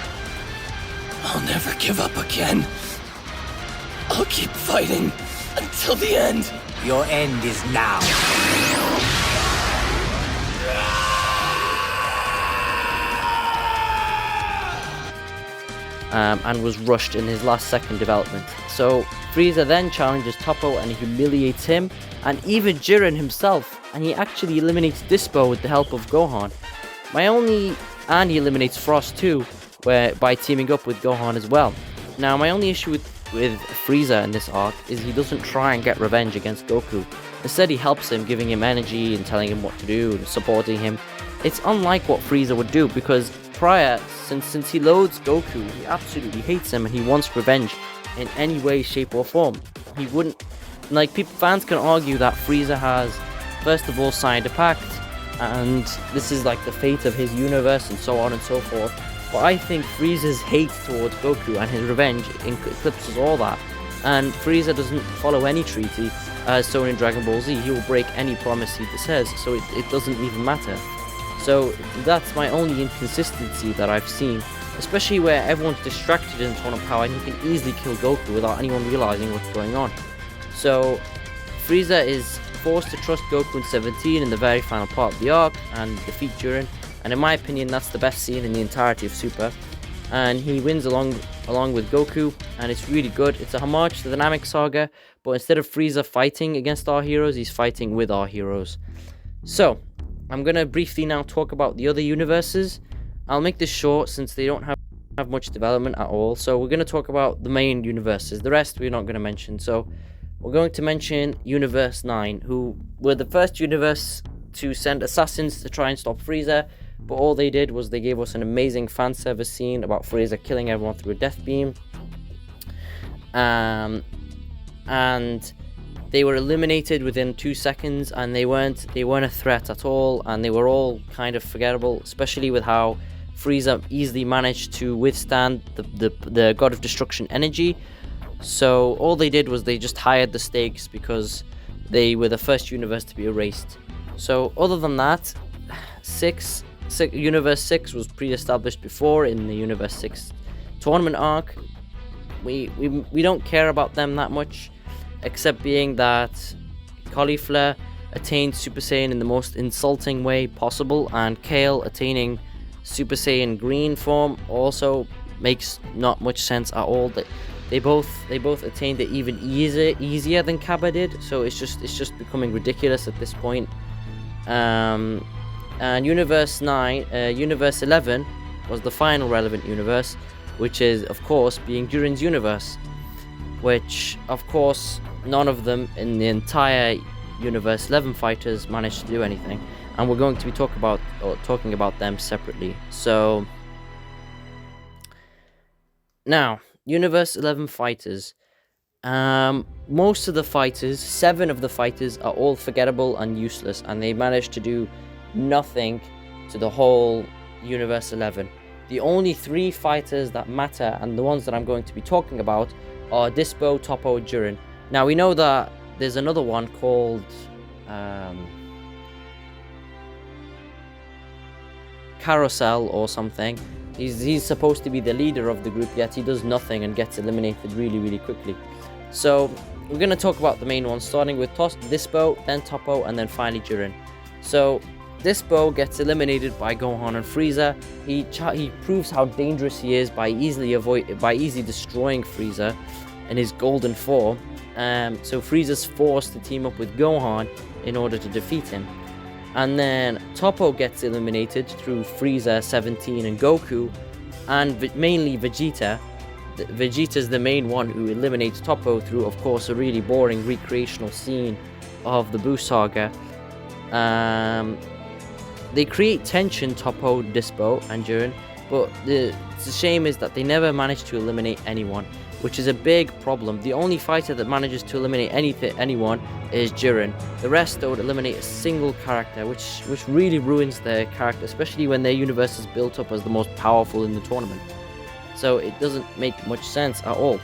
[SPEAKER 3] I'll never give up again. I'll keep fighting until the end.
[SPEAKER 5] Your end is now.
[SPEAKER 1] And was rushed in his last second development. So Frieza then challenges Toppo and humiliates him, and even Jiren himself, and he actually eliminates Dispo with the help of Gohan. And he eliminates Frost too, by teaming up with Gohan as well. Now, my only issue with Frieza in this arc is he doesn't try and get revenge against Goku. Instead, he helps him, giving him energy and telling him what to do and supporting him. It's unlike what Frieza would do, because prior, since he loads Goku, he absolutely hates him and he wants revenge in any way, shape or form. He wouldn't, fans can argue that Frieza has, first of all, signed a pact, and this is like the fate of his universe and so on and so forth. But I think Frieza's hate towards Goku and his revenge eclipses all that. And Frieza doesn't follow any treaty, as shown in Dragon Ball Z. He will break any promise he says, so it doesn't even matter. So that's my only inconsistency that I've seen, especially where everyone's distracted in Tournament Power and he can easily kill Goku without anyone realizing what's going on. So Frieza is forced to trust Goku in 17 in the very final part of the arc and defeat Jiren, and in my opinion that's the best scene in the entirety of Super. And he wins along with Goku, and it's really good. It's a homage to the Namek Saga, but instead of Frieza fighting against our heroes, he's fighting with our heroes. So I'm gonna briefly now talk about the other universes. I'll make this short since they don't have much development at all. So we're gonna talk about the main universes. The rest we're not gonna mention. So we're going to mention Universe 9, who were the first universe to send assassins to try and stop Frieza, but all they did was they gave us an amazing fan service scene about Frieza killing everyone through a death beam. And they were eliminated within 2 seconds, and they weren't a threat at all, and they were all kind of forgettable, especially with how Frieza easily managed to withstand the God of Destruction energy. So all they did was they just hired the stakes because they were the first universe to be erased. So other than that, Universe 6 was pre-established before in the Universe 6 tournament arc. We don't care about them that much, except being that Caulifla attained Super Saiyan in the most insulting way possible, and Kale attaining Super Saiyan green form also makes not much sense at all. They both attained it even easier than Kappa did, so it's just becoming ridiculous at this point. And Universe 11 was the final relevant universe, which is of course being Jiren's universe, which of course none of them in the entire Universe 11 fighters managed to do anything, and we're going to be talking about them separately. So now, Universe 11 fighters. Most of the fighters, 7 of the fighters, are all forgettable and useless, and they managed to do nothing to the whole Universe 11. The only 3 fighters that matter, and the ones that I'm going to be talking about, are Dispo, Toppo, and Jiren. Now we know that there's another one called Carousel or something. He's supposed to be the leader of the group, yet he does nothing and gets eliminated really quickly. So we're going to talk about the main ones, starting with Dispo, then Toppo, and then finally Jiren. So Dispo gets eliminated by Gohan and Frieza. He proves how dangerous he is by easily destroying Frieza in his golden form. So Frieza's forced to team up with Gohan in order to defeat him. And then Toppo gets eliminated through Frieza, 17, and Goku, and mainly Vegeta. Vegeta's the main one who eliminates Toppo through, of course, a really boring recreational scene of the Buu Saga. They create tension, Toppo, Dispo, and Jiren, but the shame is that they never manage to eliminate anyone, which is a big problem. The only fighter that manages to eliminate anyone is Jiren. The rest don't eliminate a single character, which really ruins their character, especially when their universe is built up as the most powerful in the tournament. So it doesn't make much sense at all.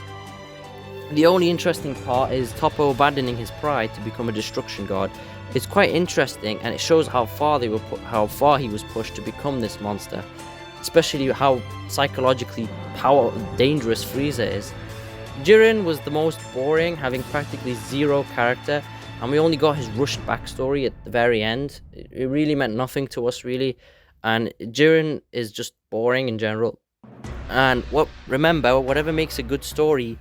[SPEAKER 1] The only interesting part is Toppo abandoning his pride to become a destruction god. It's quite interesting, and it shows how far he was pushed to become this monster, especially how psychologically dangerous Frieza is. Jiren was the most boring, having practically zero character, and we only got his rushed backstory at the very end. It really meant nothing to us, really, and Jiren is just boring in general. And remember, whatever makes a good story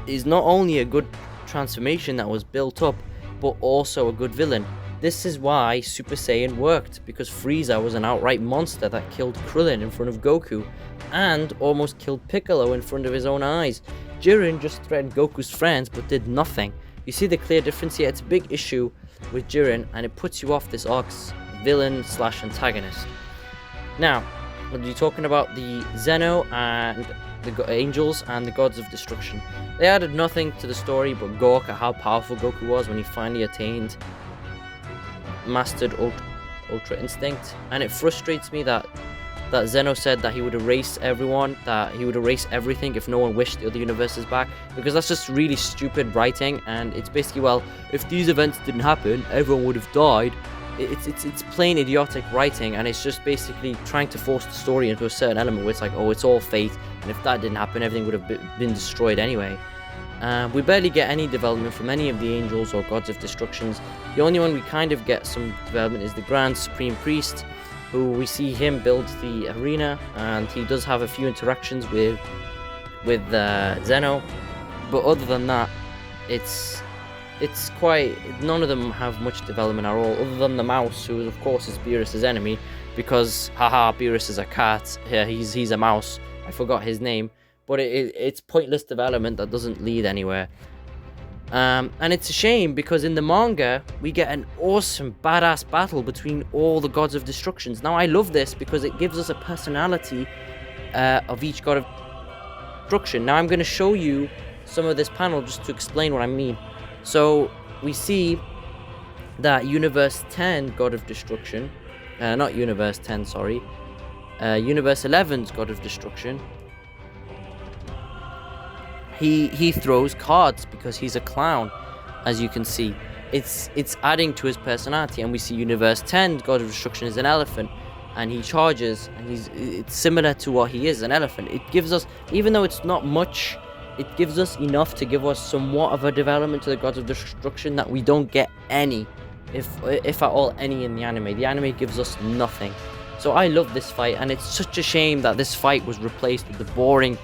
[SPEAKER 1] is not only a good transformation that was built up, but also a good villain. This is why Super Saiyan worked, because Frieza was an outright monster that killed Krillin in front of Goku, and almost killed Piccolo in front of his own eyes. Jiren just threatened Goku's friends, but did nothing. You see the clear difference here? It's a big issue with Jiren, and it puts you off this arc's villain/antagonist. Now, we'll be talking about the Zeno and the Angels and the Gods of Destruction. They added nothing to the story but Gorka, how powerful Goku was when he finally mastered Ultra Instinct, and it frustrates me that that Zeno said that he would erase everyone, that he would erase everything if no one wished the other universes back, because that's just really stupid writing. And it's basically, well, if these events didn't happen, everyone would have died. It's plain idiotic writing, and it's just basically trying to force the story into a certain element where it's like, oh, it's all fate, and if that didn't happen, everything would have been destroyed anyway. We barely get any development from any of the angels or gods of destructions. The only one we kind of get some development is the Grand Supreme Priest, who we see him build the arena, and he does have a few interactions with Zeno, but other than that, it's quite, none of them have much development at all, other than the mouse, who of course is Beerus's enemy, because haha, Beerus is a cat, yeah, he's a mouse. I forgot his name, but it's pointless development that doesn't lead anywhere. And it's a shame, because in the manga we get an awesome badass battle between all the gods of destructions. Now I love this because it gives us a personality of each god of destruction. Now I'm going to show you some of this panel just to explain what I mean. So we see that Universe 10 god of destruction, not Universe 10, sorry, Universe 11's god of destruction, he throws cards because he's a clown. As you can see, it's adding to his personality. And we see Universe 10 god of destruction is an elephant, and he charges, and it's similar to what he is, an elephant. It gives us, even though it's not much, it gives us enough to give us somewhat of a development to the gods of destruction that we don't get any, if at all any, in the anime. The anime gives us nothing. So I love this fight, and it's such a shame that this fight was replaced with the boring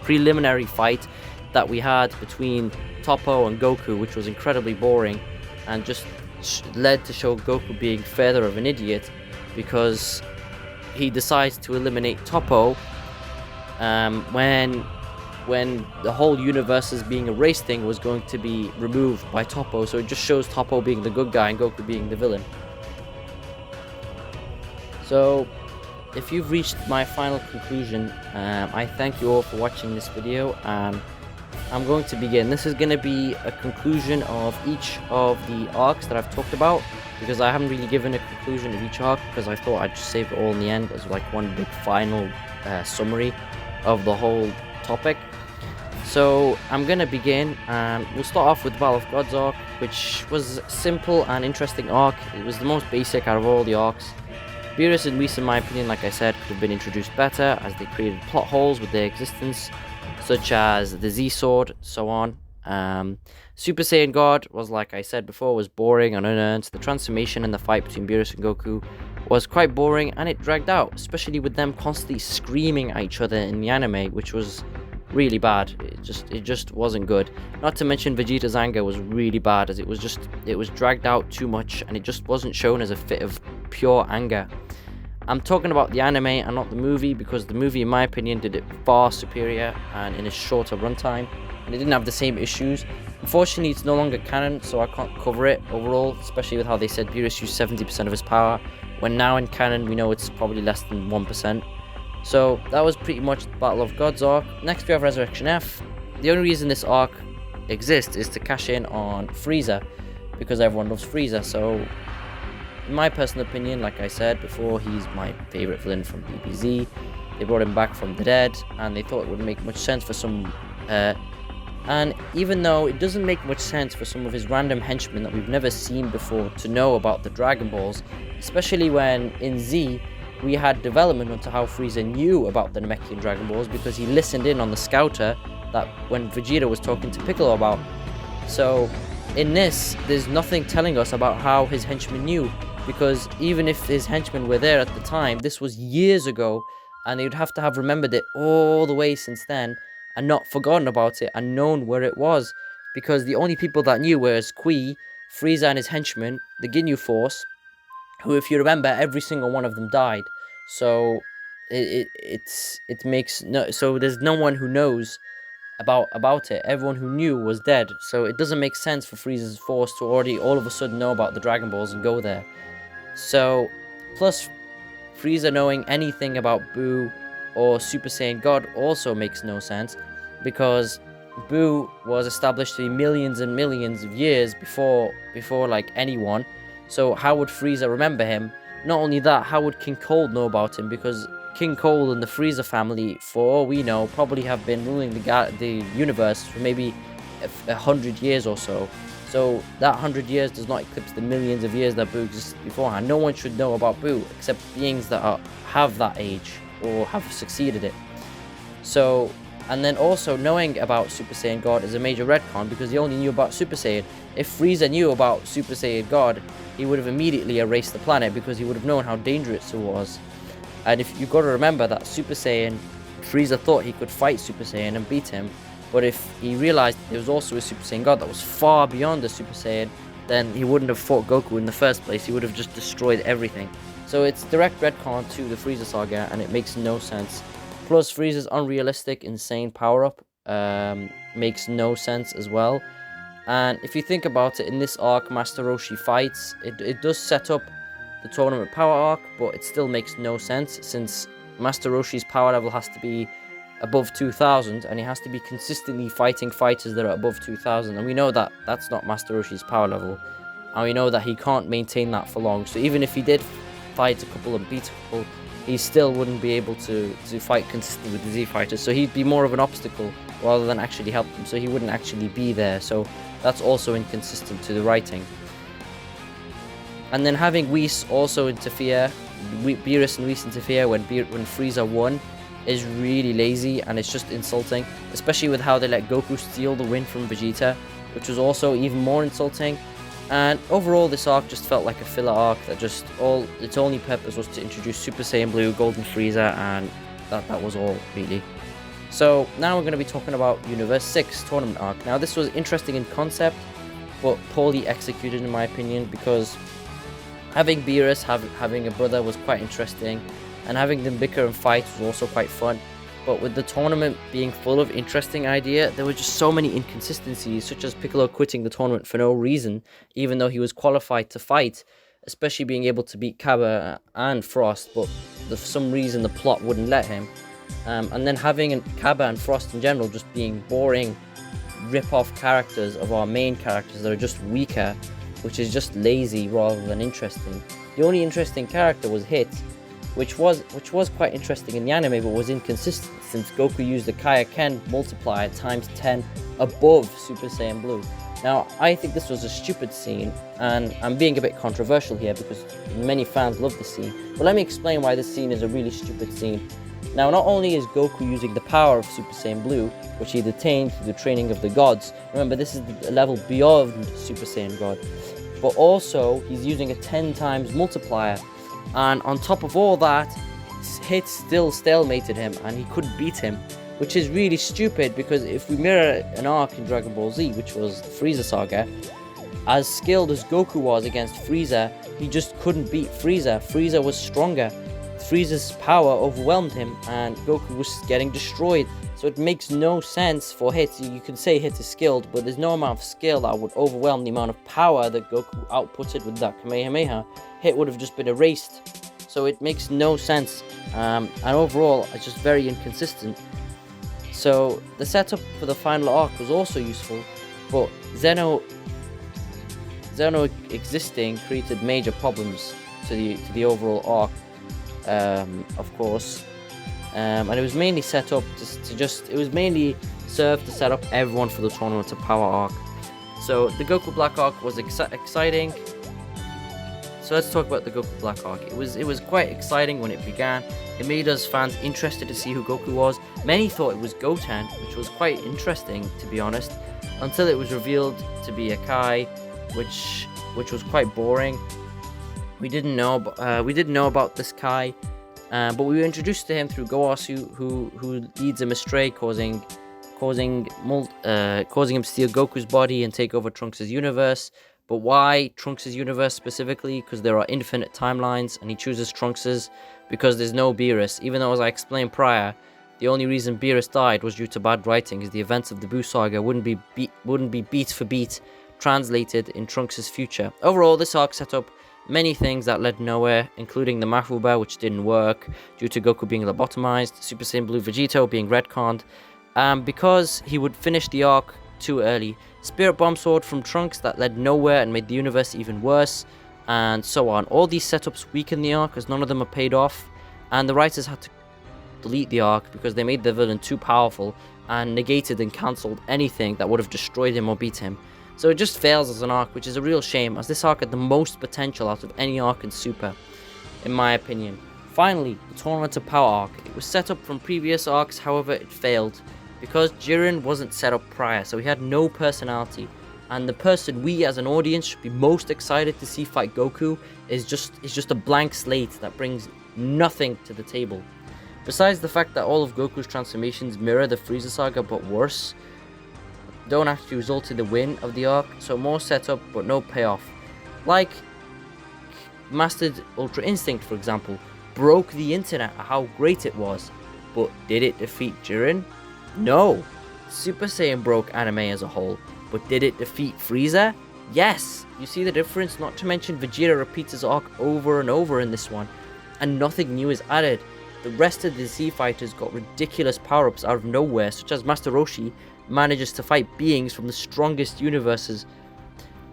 [SPEAKER 1] preliminary fight that we had between Toppo and Goku, which was incredibly boring and just led to show Goku being further of an idiot, because he decides to eliminate Toppo when the whole universe's being erased thing was going to be removed by Toppo. So it just shows Toppo being the good guy and Goku being the villain. So if you've reached my final conclusion, I thank you all for watching this video. I'm going to begin. This is going to be a conclusion of each of the arcs that I've talked about, because I haven't really given a conclusion of each arc, because I thought I'd just save it all in the end as like one big final summary of the whole topic. So I'm going to begin, and we'll start off with the Battle of Gods arc, which was a simple and interesting arc. It was the most basic out of all the arcs. Beerus and Whis, in my opinion, like I said, could have been introduced better, as they created plot holes with their existence, such as the Z-Sword, so on. Super Saiyan God was, like I said before, was boring and unearned. The transformation and the fight between Beerus and Goku was quite boring, and it dragged out, especially with them constantly screaming at each other in the anime, which was really bad. It just wasn't good. Not to mention Vegeta's anger was really bad, as it was dragged out too much, and it just wasn't shown as a fit of pure anger. I'm talking about the anime and not the movie, because the movie, in my opinion, did it far superior and in a shorter runtime, and it didn't have the same issues. Unfortunately, it's no longer canon, so I can't cover it overall, especially with how they said Beerus used 70% of his power, when now in canon we know it's probably less than 1%. So that was pretty much the Battle of Gods arc. Next we have Ressurection F. The only reason this arc exists is to cash in on Frieza, because everyone loves Frieza. So in my personal opinion, like I said before, he's my favorite villain from BBZ. They brought him back from the dead, and they thought it wouldn't make much sense for some and even though it doesn't make much sense for some of his random henchmen that we've never seen before to know about the Dragon Balls, especially when in Z we had development onto how Frieza knew about the Namekian Dragon Balls, because he listened in on the scouter that when Vegeta was talking to Piccolo about. So in this, there's nothing telling us about how his henchmen knew, because even if his henchmen were there at the time, this was years ago, and they would have to have remembered it all the way since then, and not forgotten about it and known where it was, because the only people that knew were Kui, Frieza and his henchmen, the Ginyu Force, who, if you remember, every single one of them died. So it makes no, so there's no one who knows about it. Everyone who knew was dead, so it doesn't make sense for Frieza's force to already all of a sudden know about the Dragon Balls and go there. So plus Frieza knowing anything about Buu or Super Saiyan God also makes no sense, because Buu was established to be millions and millions of years before like anyone. So how would Frieza remember him? Not only that, how would King Cold know about him? Because King Cold and the Frieza family, for all we know, probably have been ruling the universe for maybe 100 years or so. So that 100 years does not eclipse the millions of years that Boo existed beforehand. No one should know about Boo except beings that have that age or have succeeded it. So, and then also knowing about Super Saiyan God is a major retcon because he only knew about Super Saiyan. If Frieza knew about Super Saiyan God, he would have immediately erased the planet because he would have known how dangerous it was. And if you've got to remember that Super Saiyan, Frieza thought he could fight Super Saiyan and beat him, but if he realized there was also a Super Saiyan God that was far beyond the Super Saiyan, then he wouldn't have fought Goku in the first place. He would have just destroyed everything. So it's direct retcon to the Frieza saga, and it makes no sense. Plus, Frieza's unrealistic, insane power-up makes no sense as well. And if you think about it, in this arc, Master Roshi fights. It does set up the tournament power arc, but it still makes no sense since Master Roshi's power level has to be above 2000, and he has to be consistently fighting fighters that are above 2000. And we know that that's not Master Roshi's power level, and we know that he can't maintain that for long. So even if he did fight a couple and beat a couple, he still wouldn't be able to fight consistently with the Z fighters. So he'd be more of an obstacle rather than actually help them. So he wouldn't actually be there. So that's also inconsistent to the writing. And then having Whis also interfere, Beerus and Whis interfere when Frieza won, is really lazy, and it's just insulting, especially with how they let Goku steal the win from Vegeta, which was also even more insulting. And overall, this arc just felt like a filler arc that just its only purpose was to introduce Super Saiyan Blue, Golden Frieza, and that was all really. So now we're going to be talking about Universe 6 tournament arc. Now this was interesting in concept, but poorly executed in my opinion, because having Beerus having a brother was quite interesting, and having them bicker and fight was also quite fun. But with the tournament being full of interesting ideas, there were just so many inconsistencies, such as Piccolo quitting the tournament for no reason, even though he was qualified to fight, especially being able to beat Cabba and Frost, but for some reason the plot wouldn't let him. And then having Cabba and Frost in general just being boring rip-off characters of our main characters that are just weaker, which is just lazy rather than interesting. The only interesting character was Hit, which was quite interesting in the anime, but was inconsistent since Goku used the Kaioken multiplier times 10 above Super Saiyan Blue. Now, I think this was a stupid scene, and I'm being a bit controversial here because many fans love the scene, but let me explain why this scene is a really stupid scene. Now, not only is Goku using the power of Super Saiyan Blue, which he attained through the training of the gods, remember this is the level beyond Super Saiyan God, but also he's using a 10 times multiplier. And on top of all that, Hit still stalemated him and he couldn't beat him, which is really stupid because if we mirror an arc in Dragon Ball Z, which was the Frieza saga, as skilled as Goku was against Frieza, he just couldn't beat Frieza. Frieza was stronger. Frieza's power overwhelmed him and Goku was getting destroyed. So it makes no sense for Hit. You can say Hit is skilled, but there's no amount of skill that would overwhelm the amount of power that Goku outputted with that Kamehameha. Hit would have just been erased. So it makes no sense. And overall, it's just very inconsistent. So the setup for the final arc was also useful, but Zeno existing created major problems to the overall arc, of course. And it was mainly set up it was mainly served to set up everyone for the tournament to power arc. So the Goku Black arc was exciting. So let's talk about the Goku Black arc. It was quite exciting when it began. It made us fans interested to see who Goku was. Many thought it was Goten, which was quite interesting to be honest, until it was revealed to be a Kai, which was quite boring. We didn't know about this Kai. But we were introduced to him through Goasu, who leads him astray, causing him to steal Goku's body and take over Trunks' universe. But why Trunks' universe specifically? Because there are infinite timelines, and he chooses Trunks' because there's no Beerus. Even though, as I explained prior, the only reason Beerus died was due to bad writing, as the events of the Buu saga wouldn't be beat for beat translated in Trunks' future. Overall, this arc set up many things that led nowhere, including the Mafuba, which didn't work due to Goku being lobotomized, Super Saiyan Blue Vegito being retconned, because he would finish the arc too early. Spirit Bomb Sword from Trunks that led nowhere and made the universe even worse. and so on. All these setups weaken the arc as none of them are paid off, and the writers had to delete the arc because they made the villain too powerful and negated and cancelled anything that would have destroyed him or beat him. So it just fails as an arc, which is a real shame, as this arc had the most potential out of any arc in Super, in my opinion. Finally, the Tournament of Power arc. It was set up from previous arcs, however it failed because Jiren wasn't set up prior, so he had no personality. And the person we as an audience should be most excited to see fight Goku is just a blank slate that brings nothing to the table. Besides the fact that all of Goku's transformations mirror the Frieza saga but worse, don't actually result in the win of the arc, so more setup but no payoff. Like Mastered Ultra Instinct, for example, broke the internet at how great it was, but did it defeat Jiren? No. Super Saiyan broke anime as a whole, but did it defeat Frieza? Yes! You see the difference? Not to mention Vegeta repeats his arc over and over in this one, and nothing new is added. The rest of the Z fighters got ridiculous power-ups out of nowhere, such as Master Roshi manages to fight beings from the strongest universes,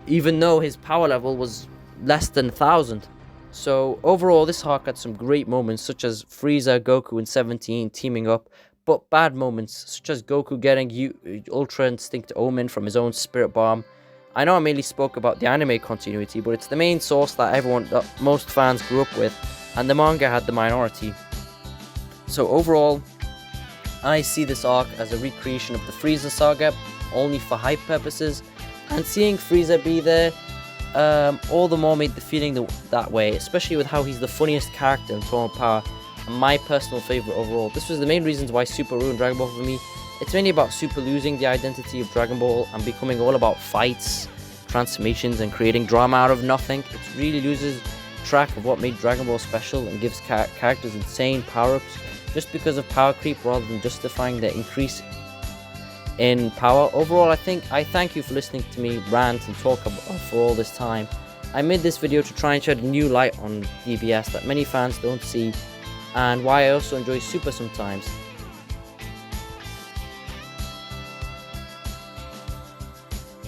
[SPEAKER 1] even though his power level was less than 1,000. So overall, this arc had some great moments, such as Frieza, Goku, and 17 teaming up, but bad moments, such as Goku getting Ultra Instinct Omen from his own Spirit Bomb. I know I mainly spoke about the anime continuity, but it's the main source that most fans grew up with, and the manga had the minority. So overall, I see this arc as a recreation of the Frieza saga, only for hype purposes, and seeing Frieza be there, all the more made the feeling that way, especially with how he's the funniest character in Tournament of Power, and my personal favourite overall. This was the main reasons why Super ruined Dragon Ball for me. It's mainly about Super losing the identity of Dragon Ball and becoming all about fights, transformations, and creating drama out of nothing. It really loses track of what made Dragon Ball special and gives characters insane power-ups just because of power creep rather than justifying the increase in power. Overall, I thank you for listening to me rant and talk for all this time. I made this video to try and shed a new light on DBS that many fans don't see, and why I also enjoy Super sometimes.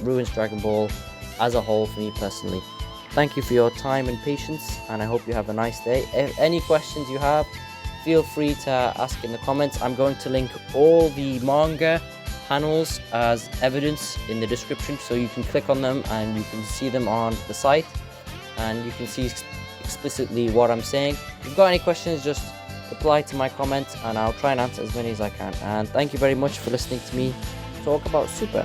[SPEAKER 1] Ruins Dragon Ball as a whole for me personally. Thank you for your time and patience, and I hope you have a nice day. If any questions you have, feel free to ask in the comments. I'm going to link all the manga panels as evidence in the description, so you can click on them and you can see them on the site, and you can see explicitly what I'm saying. If you've got any questions, just reply to my comments and I'll try and answer as many as I can. And thank you very much for listening to me talk about Super.